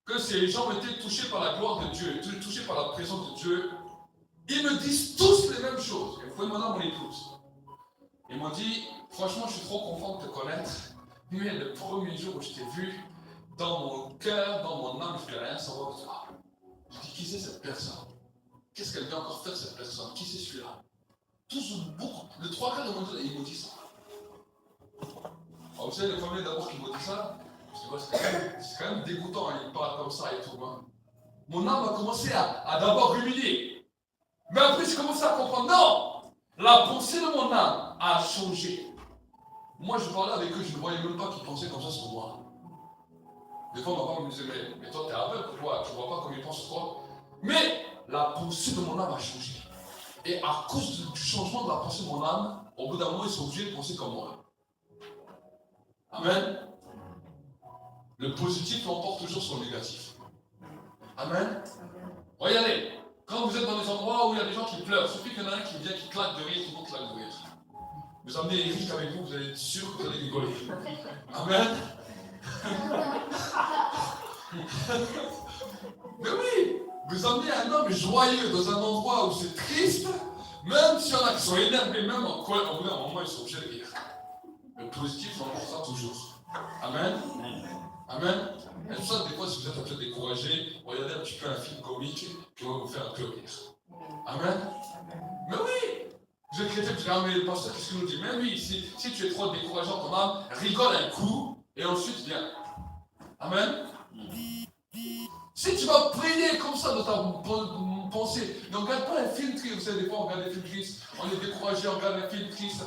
que ces gens ont été touchés par la gloire de Dieu, touchés par la présence de Dieu, ils me disent tous les mêmes choses. Et vous pouvez demander à mon épouse. Ils m'ont dit, franchement, je suis trop content de te connaître. Mais le premier jour où je t'ai vu, dans mon cœur, dans mon âme, je ne voulais rien savoir de toi. Je dis, qui c'est cette personne? Qu'est-ce qu'elle vient encore faire cette personne? Qui c'est celui-là? Tous beaucoup, les trois quarts de mon temps, ils m'ont dit ça. Alors, vous savez, le premier d'abord qui m'ont dit ça, c'est quand même dégoûtant, hein, ils parlent comme ça et tout. Hein. Mon âme a commencé à d'abord ruminer. Mais après, j'ai commencé à comprendre, non! La pensée de mon âme a changé. Moi, je parlais avec eux, je ne voyais même pas qu'ils pensaient comme ça sur moi. Des fois, ma femme me disait, mais toi, t'es aveugle, pourquoi? Tu ne vois pas comme ils pensent sur toi? Mais la pensée de mon âme a changé. Et à cause du changement de la pensée de mon âme, au bout d'un moment, ils sont obligés de penser comme moi. Amen. Le positif l'emporte toujours sur le négatif. Amen. Regardez, quand vous êtes dans des endroits où il y a des gens qui pleurent, suffit qu'il y en a un qui vient, qui claque de rire, tout le monde claque de rire. Vous amenez Eric avec vous, vous allez être sûr que vous allez rigoler. Amen. Mais oui, vous amenez un homme joyeux dans un endroit où c'est triste, même s'il y en a qui sont énervés, même en colère, au bout d'un moment, ils sont obligés de rire. Le positif l'emportera toujours. Amen. Amen. Et tout ça, des fois, si vous êtes un peu découragé, regardez un petit peu un film comique qui va vous faire un peu rire. Amen. Mais oui, vous êtes chrétien, vous dites, ah mais le pasteur, qu'est-ce qu'il nous dit? Mais oui, si tu es trop découragé en ton âme, rigole un coup, et ensuite viens. Amen. Si tu vas prier comme ça dans ta pensée, ne regarde pas un film triste. Vous savez, des fois on regarde des films tristes, on est découragé, on regarde des films tristes.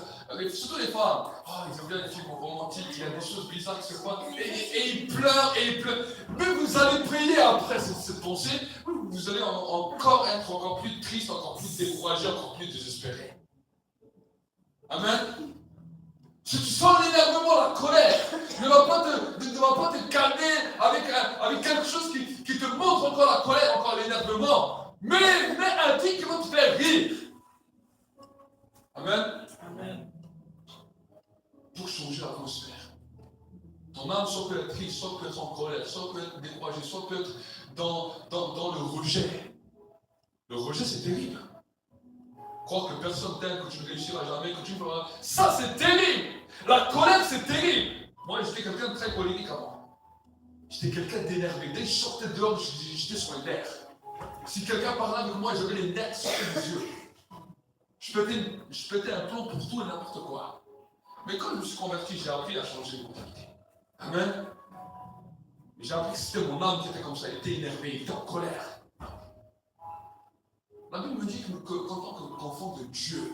Surtout les femmes. Oh, ils aiment bien les films romantiques, il y a des choses bizarres qui se passent. Et ils pleurent, et ils pleurent. Mais vous allez prier après cette pensée, vous allez encore être encore plus triste, encore plus découragé, encore plus désespéré. Amen. Si tu sens l'énervement, la colère, ne va pas te calmer avec quelque chose qui te montre encore la colère, encore l'énervement. Mais un truc qui va te faire rire. Amen. Amen. Pour changer l'atmosphère. Ton âme soit peut être triste, soit peut être en colère, soit peut être découragée, soit peut être dans le rejet. Le rejet, c'est terrible. Croire que personne t'aime, que tu ne réussiras jamais, que tu ne feras. Ça, c'est terrible. La colère, c'est terrible. Moi, j'étais quelqu'un de très colérique avant. J'étais quelqu'un d'énervé. Dès que je sortais dehors, j'étais sur les nerfs. Si quelqu'un parlait avec moi, j'avais les nerfs sur les yeux. Je pétais un plomb pour tout et n'importe quoi. Mais quand je me suis converti, j'ai appris à changer de mentalité. Amen. J'ai appris que c'était mon âme qui était comme ça, elle était énervée, elle était en colère. La Bible me dit qu'en tant qu'enfant de Dieu,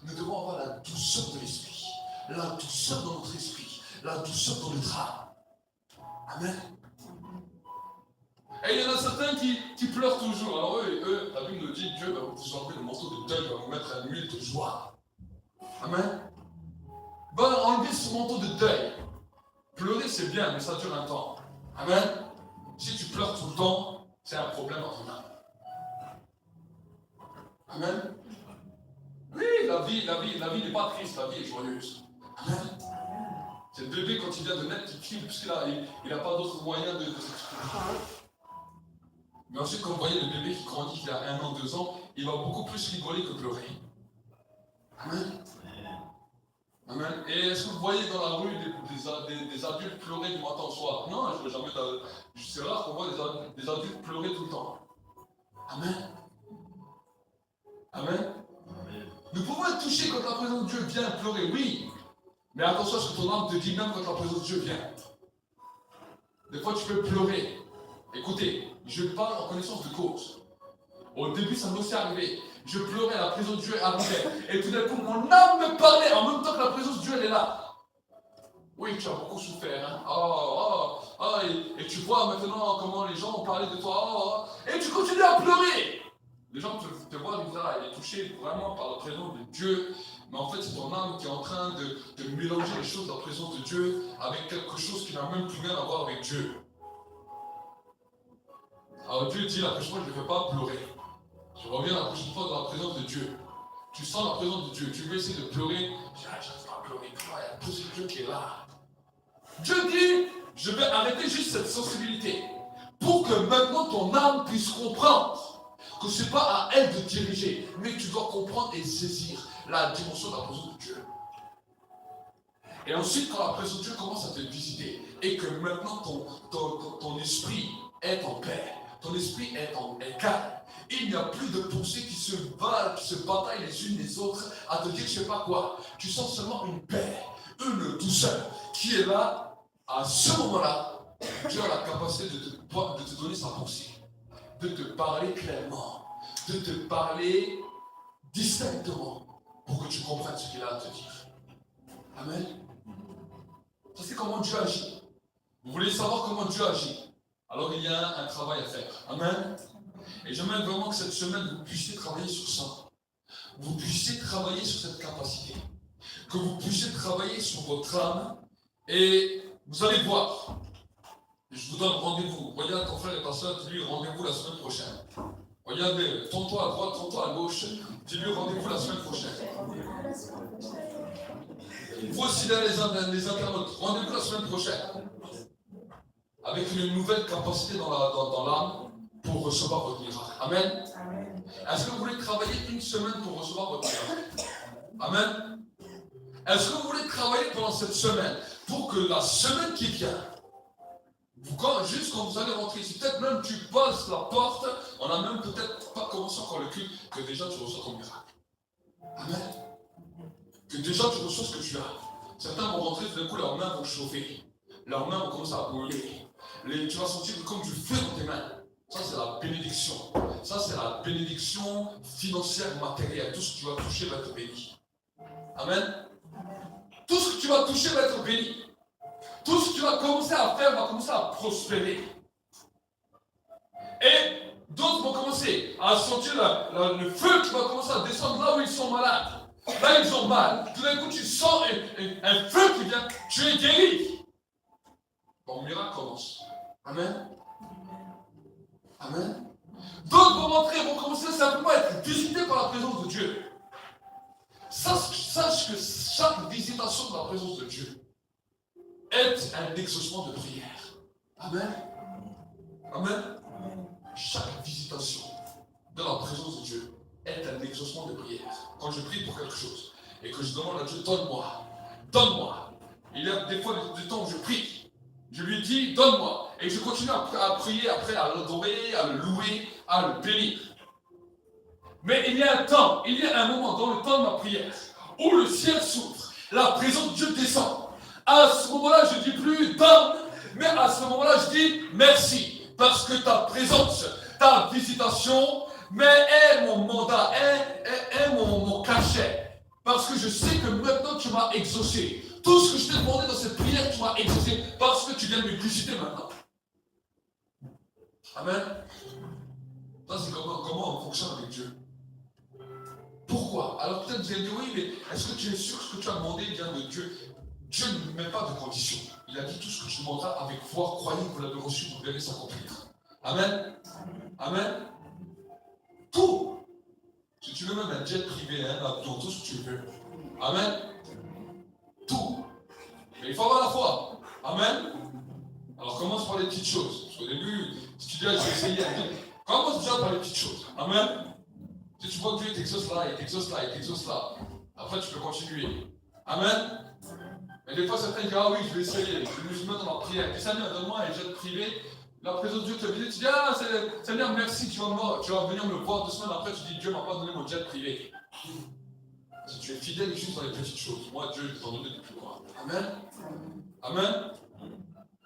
nous devons avoir la douceur de l'esprit, la douceur dans notre esprit, la douceur dans notre âme. Amen. Et il y en a certains qui pleurent toujours. Alors eux, la Bible nous dit, Dieu va vous enlever le manteau de deuil, va vous mettre un huile de joie. Amen. Va enlever ce manteau de deuil. Pleurer c'est bien, mais ça dure un temps. Amen. Si tu pleures tout le temps, c'est un problème dans ton âme. Amen. Oui, la vie n'est pas triste, la vie est joyeuse. Amen. C'est le bébé quand il vient de naître, il crie parce qu'il n'a pas d'autre moyen de s'exprimer. Mais ensuite, quand vous voyez le bébé qui grandit, il a 1 an, 2 ans, il va beaucoup plus rigoler que pleurer. Amen. Amen. Et est-ce que vous voyez dans la rue des adultes pleurer du matin au soir? Non, je ne vois jamais. C'est rare qu'on voit des adultes pleurer tout le temps. Amen. Amen. Nous pouvons être touchés quand la présence de Dieu vient pleurer, oui. Mais attention à ce que ton âme te dit même quand la présence de Dieu vient. Des fois tu peux pleurer. Écoutez, je parle en connaissance de cause. Au début ça m'est aussi arrivé. Je pleurais, la présence de Dieu arrivait. Et tout d'un coup mon âme me parlait en même temps que la présence de Dieu elle est là. Oui, tu as beaucoup souffert. Hein? Et tu vois maintenant comment les gens ont parlé de toi. Et tu continues à pleurer. Les gens te voient bizarre, elle est touchée vraiment par la présence de Dieu. Mais en fait, c'est ton âme qui est en train de mélanger les choses de la présence de Dieu avec quelque chose qui n'a même plus rien à voir avec Dieu. Alors Dieu dit la prochaine fois, je ne vais pas pleurer. Je reviens la prochaine fois dans la présence de Dieu. Tu sens la présence de Dieu. Tu veux essayer de pleurer. Je n'arrive pas à pleurer. Il y a la présence de Dieu qui est là. Dieu dit, je vais arrêter juste cette sensibilité pour que maintenant ton âme puisse comprendre que ce n'est pas à elle de diriger, mais tu dois comprendre et saisir la dimension de la présence de Dieu. Et ensuite, quand la présence de Dieu commence à te visiter et que maintenant ton esprit est en paix, ton esprit est calme, il n'y a plus de pensées qui se bataillent les unes les autres à te dire je ne sais pas quoi. Tu sens seulement une paix, une douceur qui est là. À ce moment-là, Dieu a la capacité de te donner sa pensée, de te parler clairement, de te parler distinctement pour que tu comprennes ce qu'il a à te dire. Amen. Ça, c'est comment Dieu agit. Vous voulez savoir comment Dieu agit? Alors il y a un travail à faire. Amen. Et j'aimerais vraiment que cette semaine, vous puissiez travailler sur ça. Vous puissiez travailler sur cette capacité. Que vous puissiez travailler sur votre âme. Et vous allez voir. Je vous donne rendez-vous. Regarde ton frère et ta soeur, dis-lui rendez-vous la semaine prochaine. Regardez, tourne-toi à droite, tourne-toi à gauche. Dis-lui rendez-vous la semaine prochaine. Vous aussi là les internautes, rendez-vous la semaine prochaine. Avec une nouvelle capacité dans l'âme pour recevoir votre miracle. Amen. Est-ce que vous voulez travailler une semaine pour recevoir votre miracle? Amen. Est-ce que vous voulez travailler pendant cette semaine pour que la semaine qui vient, juste quand vous allez rentrer ici, peut-être même tu passes la porte, on n'a même peut-être pas commencé encore le culte, que déjà tu reçois ton miracle. Amen. Que déjà tu reçois ce que tu as. Certains vont rentrer, tout d'un coup leurs mains vont chauffer, leurs mains vont commencer à brûler. Tu vas sentir comme du feu dans tes mains. Ça c'est la bénédiction. Ça c'est la bénédiction financière, matérielle. Tout ce que tu vas toucher va être béni. Amen. Tout ce que tu vas toucher va être béni. Tout ce que tu vas commencer à faire va commencer à prospérer. Et d'autres vont commencer à sentir le feu qui va commencer à descendre là où ils sont malades. Là ils ont mal. Tout d'un coup tu sens un feu qui vient. Tu es guéri. Ton miracle commence. Amen. Amen. D'autres vont commencer simplement à être visités par la présence de Dieu. Sache que chaque visitation de la présence de Dieu est un exaucement de prière. Amen. Amen. Chaque visitation de la présence de Dieu est un exaucement de prière. Quand je prie pour quelque chose et que je demande à Dieu, donne-moi, donne-moi. Il y a des fois du temps où je prie, je lui dis, donne-moi. Et je continue à prier après, à l'adorer, à le louer, à le bénir. Mais il y a un temps, il y a un moment dans le temps de ma prière où le ciel s'ouvre, la présence de Dieu descend. À ce moment-là, je ne dis plus donne, mais à ce moment-là, je dis merci. Parce que ta présence, ta visitation, mais est mon mandat, est mon cachet. Parce que je sais que maintenant tu m'as exaucé. Tout ce que je t'ai demandé dans cette prière, tu m'as exaucé parce que tu viens de me visiter maintenant. Amen. Ça, c'est comment on fonctionne avec Dieu. Pourquoi? Alors peut-être vous allez dire, oui, mais est-ce que tu es sûr que ce que tu as demandé vient de Dieu? Dieu ne met pas de conditions. Il a dit tout ce que tu demanderas avec foi, croyez que vous l'avez reçu, vous verrez s'accomplir. Amen. Amen. Tout. Si tu veux même un jet privé, un avion, tout ce que tu veux. Amen. Tout. Mais il faut avoir la foi. Amen. Alors commence par les petites choses. Parce qu'au début, si tu dis, je vais essayer un truc, commence déjà par les petites choses. Amen. Si tu vois que Dieu t'exauce là, il t'exauce là, il t'exauce là. Après, tu peux continuer. Amen. Mais des fois, certains disent, ah oui, je vais essayer, je me mets dans la prière. Et Seigneur, donne-moi un jet privé. La présence de Dieu te visite, tu dis, ah Seigneur, merci, tu vas venir me voir 2 semaines après, tu dis, Dieu m'a pas donné mon jet privé. Si tu es fidèle juste dans les petites choses, moi, Dieu t'en donne du plus grand. Amen. Amen.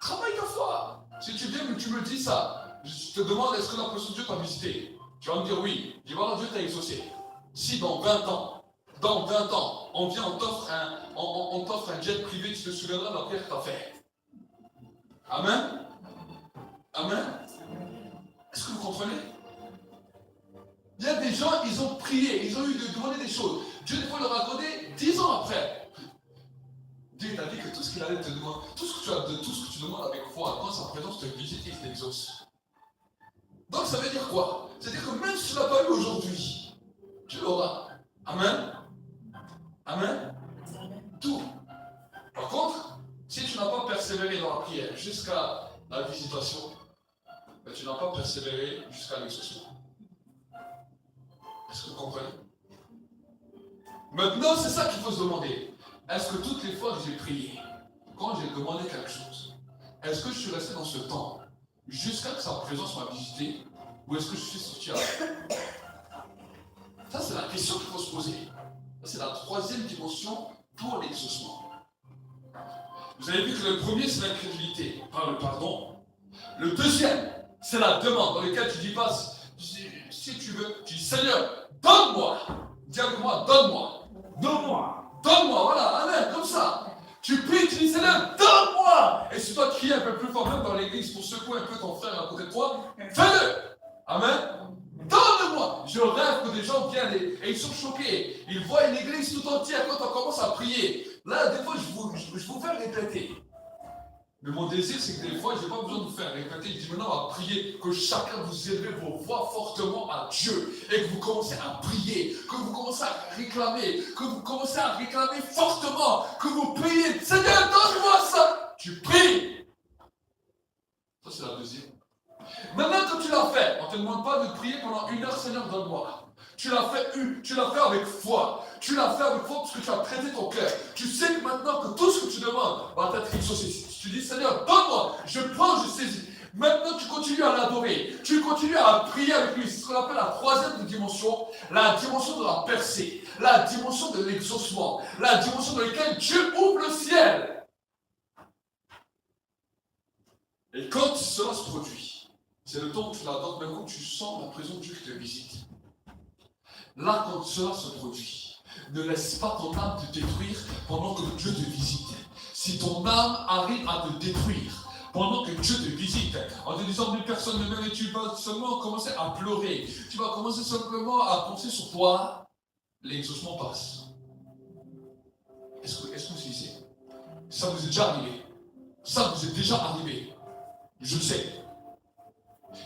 Travaille ta foi. Si tu viens et tu me dis ça, je te demande, est-ce que la présence de Dieu t'a visité? Tu vas me dire oui. Je dis, voilà, Dieu t'a exaucé. Si dans 20 ans, on vient, on t'offre un jet privé, tu te souviendras de la prière que tu as faite. Amen. Amen. Est-ce que vous comprenez? Il y a des gens, ils ont prié, ils ont eu de demander des choses. Dieu, des fois, leur a accordé 10 ans après. Dieu t'a dit que tout ce qu'il allait te demander, tout ce que tu demandes avec foi, quand sa présence te visite, il t'exauce. Donc ça veut dire quoi? C'est-à-dire que même si tu ne l'as pas eu aujourd'hui, tu l'auras. Amen. Amen. Tout. Par contre, si tu n'as pas persévéré dans la prière jusqu'à la visitation, ben tu n'as pas persévéré jusqu'à l'exaucement. Est-ce que vous comprenez? Maintenant, c'est ça qu'il faut se demander. Est-ce que toutes les fois que j'ai prié, quand j'ai demandé quelque chose, est-ce que je suis resté dans ce temps jusqu'à que sa présence m'a visité, ou est-ce que je suis sorti à la fin? Ça, c'est la question qu'il faut se poser. C'est la troisième dimension pour l'exaucement. Vous avez vu que le premier, c'est l'incrédulité, par le pardon. Le deuxième, c'est la demande, dans laquelle tu dis pas, si tu veux, tu dis Seigneur, donne-moi. Dis avec moi, donne-moi. Donne-moi. Donne-moi, voilà, amen, comme ça. Tu pries, tu dis Seigneur, donne-moi. Et si toi tu cries un peu plus fort, même dans l'église, pour secouer un peu ton frère à côté de toi, fais-le. Amen. Donne-moi. Je rêve que des gens viennent et ils sont choqués. Ils voient une église tout entière quand on commence à prier. Là, des fois, je vous fais répéter. Mais mon désir, c'est que des fois, je n'ai pas besoin de vous faire répéter. Je dis maintenant, on va prier, que chacun vous élevez vos voix fortement à Dieu. Et que vous commencez à prier, que vous commencez à réclamer, fortement, que vous priez. Seigneur, donne-moi ça. Tu pries. Ça, c'est la deuxième. Maintenant que tu l'as fait, on ne te demande pas de prier pendant 1 heure, Seigneur, donne-moi. Tu l'as fait avec foi. Tu l'as fait avec foi parce que tu as traité ton cœur. Tu sais que maintenant que tout ce que tu demandes va t'être exaucé. Tu dis, Seigneur, donne-moi. Je prends, je saisis. Maintenant, tu continues à l'adorer. Tu continues à prier avec lui. C'est ce qu'on appelle la troisième dimension. La dimension de la percée. La dimension de l'exaucement. La dimension dans laquelle Dieu ouvre le ciel. Et quand cela se produit, c'est le temps où tu l'adores, mais quand tu sens la présence de Dieu qui te visite. Là, quand cela se produit, ne laisse pas ton âme te détruire pendant que Dieu te visite. Si ton âme arrive à te détruire pendant que Dieu te visite, en te disant, mais personne ne m'aime, et tu vas seulement commencer à pleurer, tu vas commencer simplement à penser sur toi, l'exaucement passe. Est-ce que vous ici? Ça vous est déjà arrivé? Ça vous est déjà arrivé? Je le sais.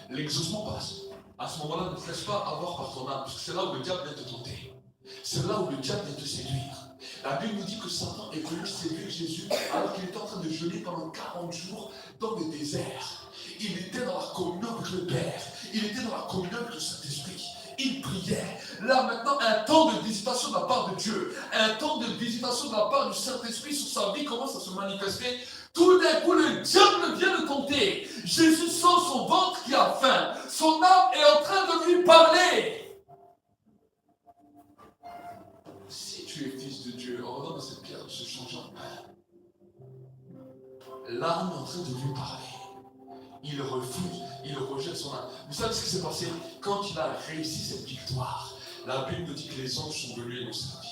L'exaucement passe. À ce moment-là, ne te laisse pas avoir par ton âme, parce que c'est là où le diable vient te tenter. C'est là où le diable vient te séduire. La Bible nous dit que Satan est venu séduire Jésus alors qu'il était en train de jeûner pendant 40 jours dans le désert. Il était dans la communion avec le Père. Il était dans la communion avec le Saint-Esprit. Il priait. Là maintenant, un temps de visitation de la part de Dieu, un temps de visitation de la part du Saint-Esprit sur sa vie commence à se manifester. Tout d'un coup, le diable vient le tenter. Jésus sent son ventre qui a faim. Son âme est en train de lui parler. Si tu es fils de Dieu, on regarde cette pierre se change en pain. L'âme est en train de lui parler. Il refuse, il rejette son âme. Vous savez ce qui s'est passé? Quand il a réussi cette victoire, la Bible nous dit que les anges sont venus et l'ont servi.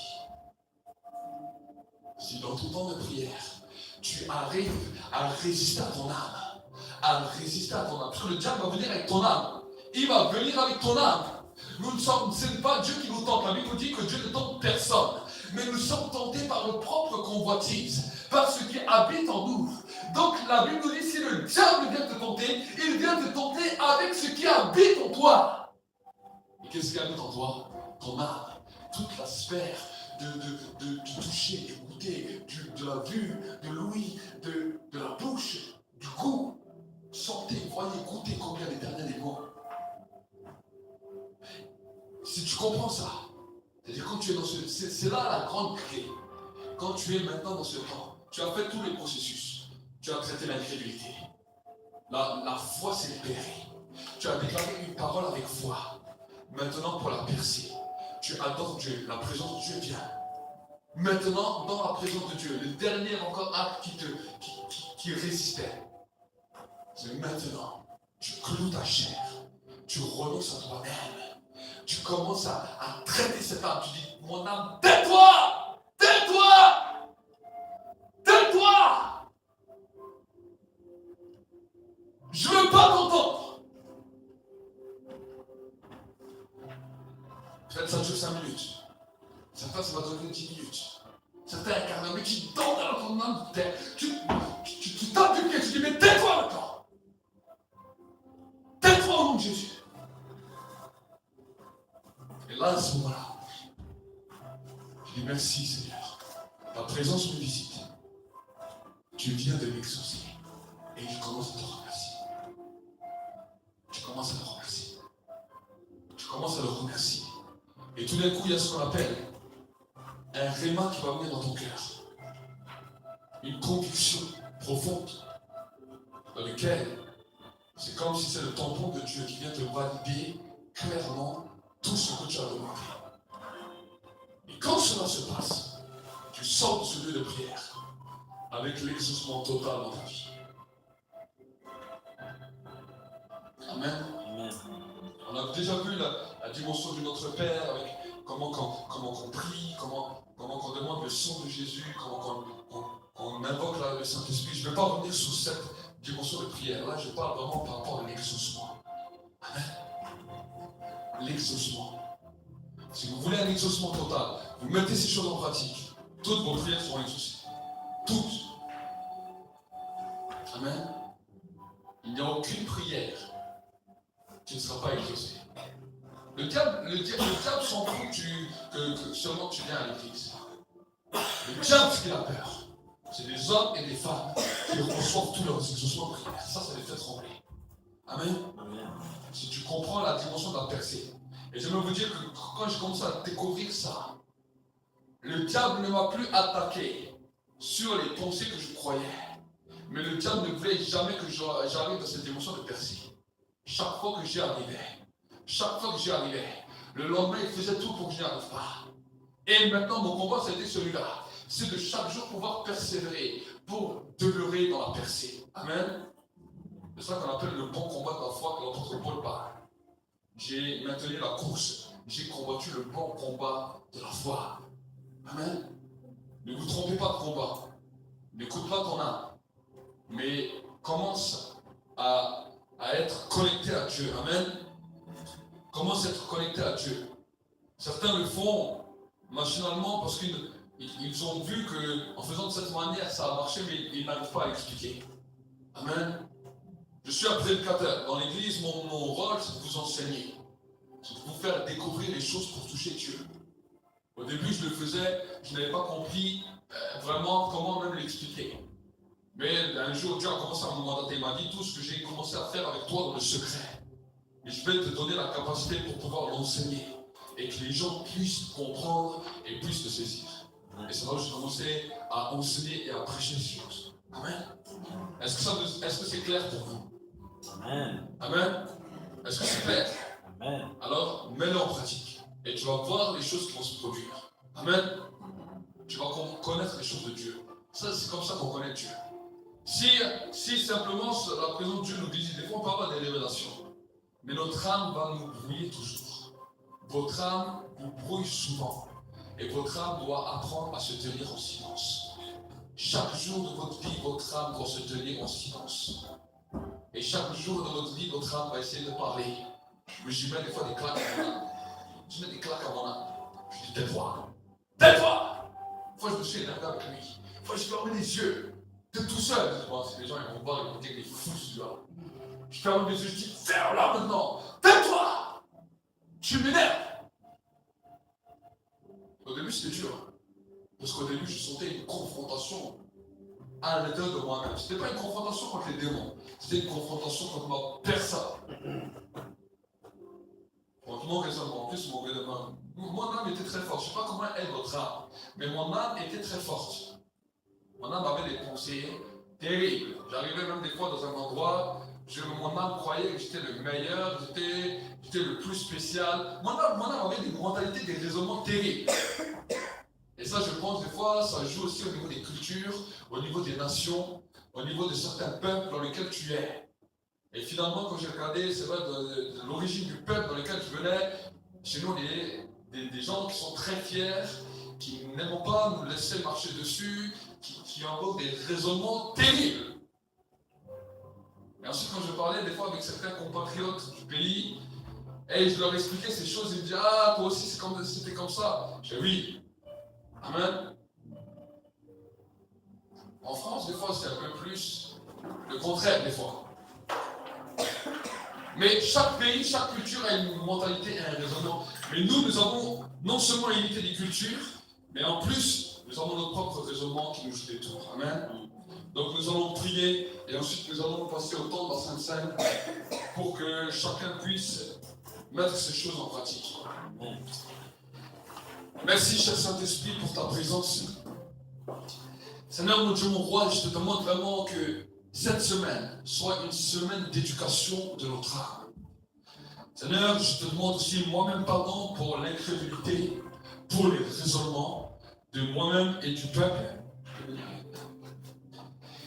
Si dans ton temps de prière, tu arrives à résister à ton âme, parce que le diable va venir avec ton âme, il va venir avec ton âme. Ce n'est pas Dieu qui nous tente. La Bible nous dit que Dieu ne tente personne, mais nous sommes tentés par nos propres convoitises, par ce qui habite en nous. Donc la Bible nous dit, si le diable vient te tenter, il vient te tenter avec ce qui habite en toi. Et qu'est-ce qui habite en toi? Ton âme, toute la sphère de toucher, de goûter, de la vue, de l'ouïe, de la bouche, du goût. Sentez, voyez, goûtez combien l'Éternel est bon. Si tu comprends ça, c'est-à-dire quand tu es dans c'est là la grande clé. quand tu es maintenant dans ce temps, tu as fait tous les processus. Tu as traité l'incrédulité. La foi s'est libérée. Tu as déclaré une parole avec foi. Maintenant, pour la percer, tu adores Dieu. La présence de Dieu vient. Maintenant, dans la présence de Dieu, le dernier encore acte qui résistait, c'est maintenant, tu cloues ta chair, tu renonces à toi-même, tu commences à traiter cette âme, tu dis, mon âme, tais-toi, tais-toi, tais-toi, je ne veux pas t'entendre. Peut-être ça dure 5 minutes. Certains, ça va durer 10 minutes. Certains, un quart d'heure, mais tu dors dans ton âme, tu tapes du pied, tu dis, mais tais-toi maintenant. Tais-toi au nom de Jésus. Et là, à ce moment-là, je dis, merci Seigneur. Ta présence me visite. Tu viens de m'exaucer. Et je commence à te remercier. Tu commences à le remercier. Tu commences à le remercier. Et tout d'un coup, il y a ce qu'on appelle un réma qui va venir dans ton cœur. Une conviction profonde dans laquelle c'est comme si c'est le tampon de Dieu qui vient te valider clairement tout ce que tu as demandé. Et quand cela se passe, tu sors de ce lieu de prière avec l'exaucement total dans ta vie. Amen. Amen. On a déjà vu la dimension de notre Père avec comment on prie, comment on demande le sang de Jésus, comment on invoque le Saint-Esprit. Je ne vais pas revenir sur cette dimension de prière. Là, je parle vraiment par rapport à l'exaucement. Amen. L'exaucement. Si vous voulez un exaucement total, vous mettez ces choses en pratique. Toutes vos prières seront exaucées. Toutes. Amen. Il n'y a aucune prière qui ne sera pas exaucée. Le diable s'en fout que seulement tu viens à l'église. Le diable, ce qu'il a peur, c'est des hommes et des femmes qui reçoivent tous leurs exaucements de prière. Ça les fait trembler. Amen. Amen. Si tu comprends la dimension de la percée. Et j'aimerais vous dire que quand je commence à découvrir ça, le diable ne m'a plus attaqué sur les pensées que je croyais. Mais le diable ne voulait jamais que j'arrive dans cette dimension de percée. Chaque fois que j'y arrivais, le lendemain, il faisait tout pour que je n'y arrive pas. Et maintenant, mon combat, c'était celui-là. C'est de chaque jour pouvoir persévérer pour demeurer dans la percée. Amen. C'est ça qu'on appelle le bon combat de la foi que l'apôtre Paul parle. J'ai maintenu la course. J'ai combattu le bon combat de la foi. Amen. Ne vous trompez pas de combat. N'écoute pas ton âme. Mais commence à être connecté à Dieu. Amen. Commence à être connecté à Dieu. Certains le font machinalement parce qu'ils ont vu qu'en faisant de cette manière, ça a marché, mais ils n'arrivent pas à l'expliquer. Amen. Je suis un prédicateur. Dans l'église, mon rôle, c'est de vous enseigner. C'est de vous faire découvrir les choses pour toucher Dieu. Au début, je le faisais, je n'avais pas compris vraiment comment même l'expliquer. Mais un jour, Dieu a commencé à me mandater. Il m'a dit tout ce que j'ai commencé à faire avec toi dans le secret. Et je vais te donner la capacité pour pouvoir l'enseigner. Et que les gens puissent comprendre et puissent le saisir. Et c'est là où j'ai commencé à enseigner et à prêcher ces choses. Amen. Est-ce que c'est clair pour vous? Amen. Amen. Est-ce que c'est clair? Amen. Alors, mets-le en pratique. Et tu vas voir les choses qui vont se produire. Amen. Tu vas connaître les choses de Dieu. Ça, c'est comme ça qu'on connaît Dieu. Si simplement la présence de Dieu nous visite, des fois on peut avoir des révélations. Mais notre âme va nous brouiller toujours. Votre âme vous brouille souvent. Et votre âme doit apprendre à se tenir en silence. Chaque jour de votre vie, votre âme doit se tenir en silence. Et chaque jour de votre vie, votre âme va essayer de parler. Mais je mets des fois des claques à mon âme. Je mets des claques à mon âme. Je dis tais-toi. Tais-toi. Une fois je me suis énervé avec lui. Une fois je ferme les yeux. De tout seul. Bon, si les gens ils vont voir, ils vont dire qu'il est fou celui-là. Je ferme les yeux, je dis ferme-la maintenant. Tais-toi. Tu m'énerves. Au début c'était dur. Parce qu'au début je sentais une confrontation à l'intérieur de moi-même. C'était pas une confrontation contre les démons. C'était une confrontation contre ma personne. Ok. mon raisonnement, en plus mon raisonnement. Mon âme était très forte. Je ne sais pas comment est votre âme, mais mon âme était très forte. Mon âme avait des pensées terribles. J'arrivais même des fois dans un endroit, mon âme croyait que j'étais le meilleur, j'étais le plus spécial. Mon âme avait des mentalités, des raisonnements terribles. Et ça, je pense, des fois, ça joue aussi au niveau des cultures, au niveau des nations, au niveau de certains peuples dans lesquels tu es. Et finalement, quand j'ai regardé, c'est vrai, de l'origine du peuple dans lequel je venais, chez nous, des gens qui sont très fiers, qui n'aiment pas nous laisser marcher dessus, qui invoquent des raisonnements terribles. Et ensuite, quand je parlais des fois avec certains compatriotes du pays, et je leur expliquais ces choses, ils me disaient, ah, toi aussi, c'était comme ça. Je dis, oui. Amen. En France, des fois, c'est un peu plus le contraire, des fois. Mais chaque pays, chaque culture a une mentalité et un raisonnement. Mais nous avons non seulement une unité des cultures, mais en plus, nous avons notre propre raisonnement qui nous joue des tours. Amen. Donc nous allons prier et ensuite nous allons passer au temps de la Sainte Seine pour que chacun puisse mettre ces choses en pratique. Merci, cher Saint-Esprit, pour ta présence. Seigneur, mon Dieu, mon roi, je te demande vraiment que cette semaine soit une semaine d'éducation de notre âme. Seigneur, je te demande aussi moi-même pardon pour l'incrédulité, pour les raisonnements de moi-même et du peuple.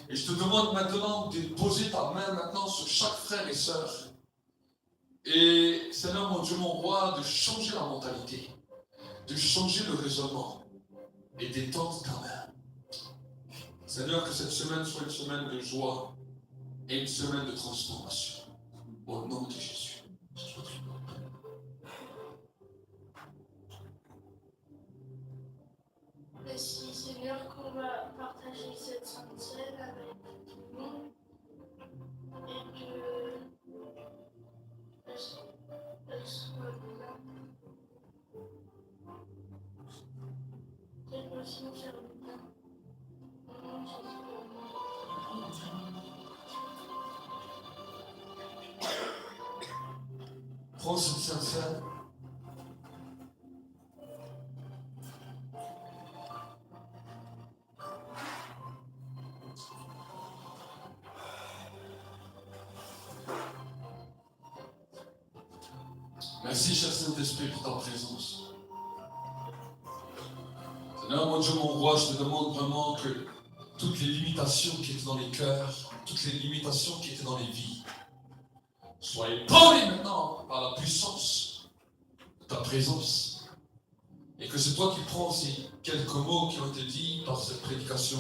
Et je te demande maintenant de poser ta main maintenant sur chaque frère et sœur. Et Seigneur, mon Dieu, mon roi, de changer la mentalité, de changer le raisonnement et d'étendre ta main. Seigneur, que cette semaine soit une semaine de joie et une semaine de transformation. Au nom de Jésus. Merci Seigneur qu'on va partager cette sainte scène avec tout le monde et que elle soit bien. Qu'elle aussi nous faire du bien. Au nom de Jésus. Prends cette sainte scène. Merci, cher Saint-Esprit, pour ta présence. Seigneur, mon Dieu, mon roi, je te demande vraiment que toutes les limitations qui étaient dans les cœurs, toutes les limitations qui étaient dans les vies, soient ébranlées maintenant par la puissance de ta présence. Et que c'est toi qui prends ces quelques mots qui ont été dits par cette prédication.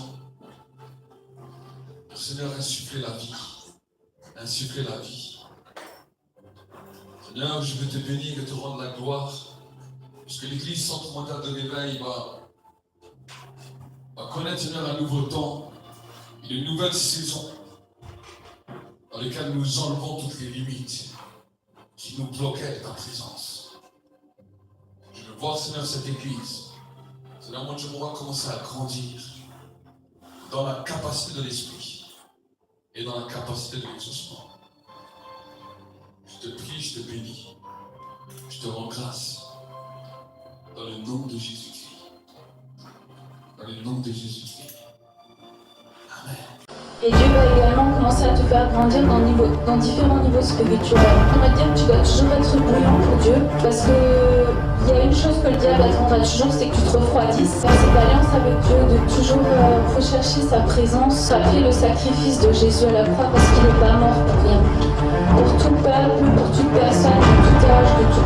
Pour Seigneur, insuffler la vie. Insuffler la vie. Seigneur, je veux te bénir et te rendre la gloire, puisque l'Église Centre Mondial de Réveil va connaître, Seigneur, un nouveau temps, une nouvelle saison, dans laquelle nous enlevons toutes les limites qui nous bloquaient de ta présence. Je veux voir, Seigneur, cette Église, Seigneur, mon Dieu, on va commencer à grandir dans la capacité de l'Esprit et dans la capacité de l'exaucement. Je te prie, je te bénis, je te rends grâce dans le nom de Jésus-Christ. Dans le nom de Jésus-Christ. Amen. Et Dieu va également commencer à te faire grandir dans différents niveaux spirituels. On va dire que tu dois toujours être bouillant pour Dieu, parce que il y a une chose que le diable attendra toujours, c'est que tu te refroidisses. Dans cette alliance avec Dieu, de toujours rechercher sa présence, après le sacrifice de Jésus à la croix, parce qu'il n'est pas mort pour rien. Pour tout peuple, pour toute personne, de tout âge, de tout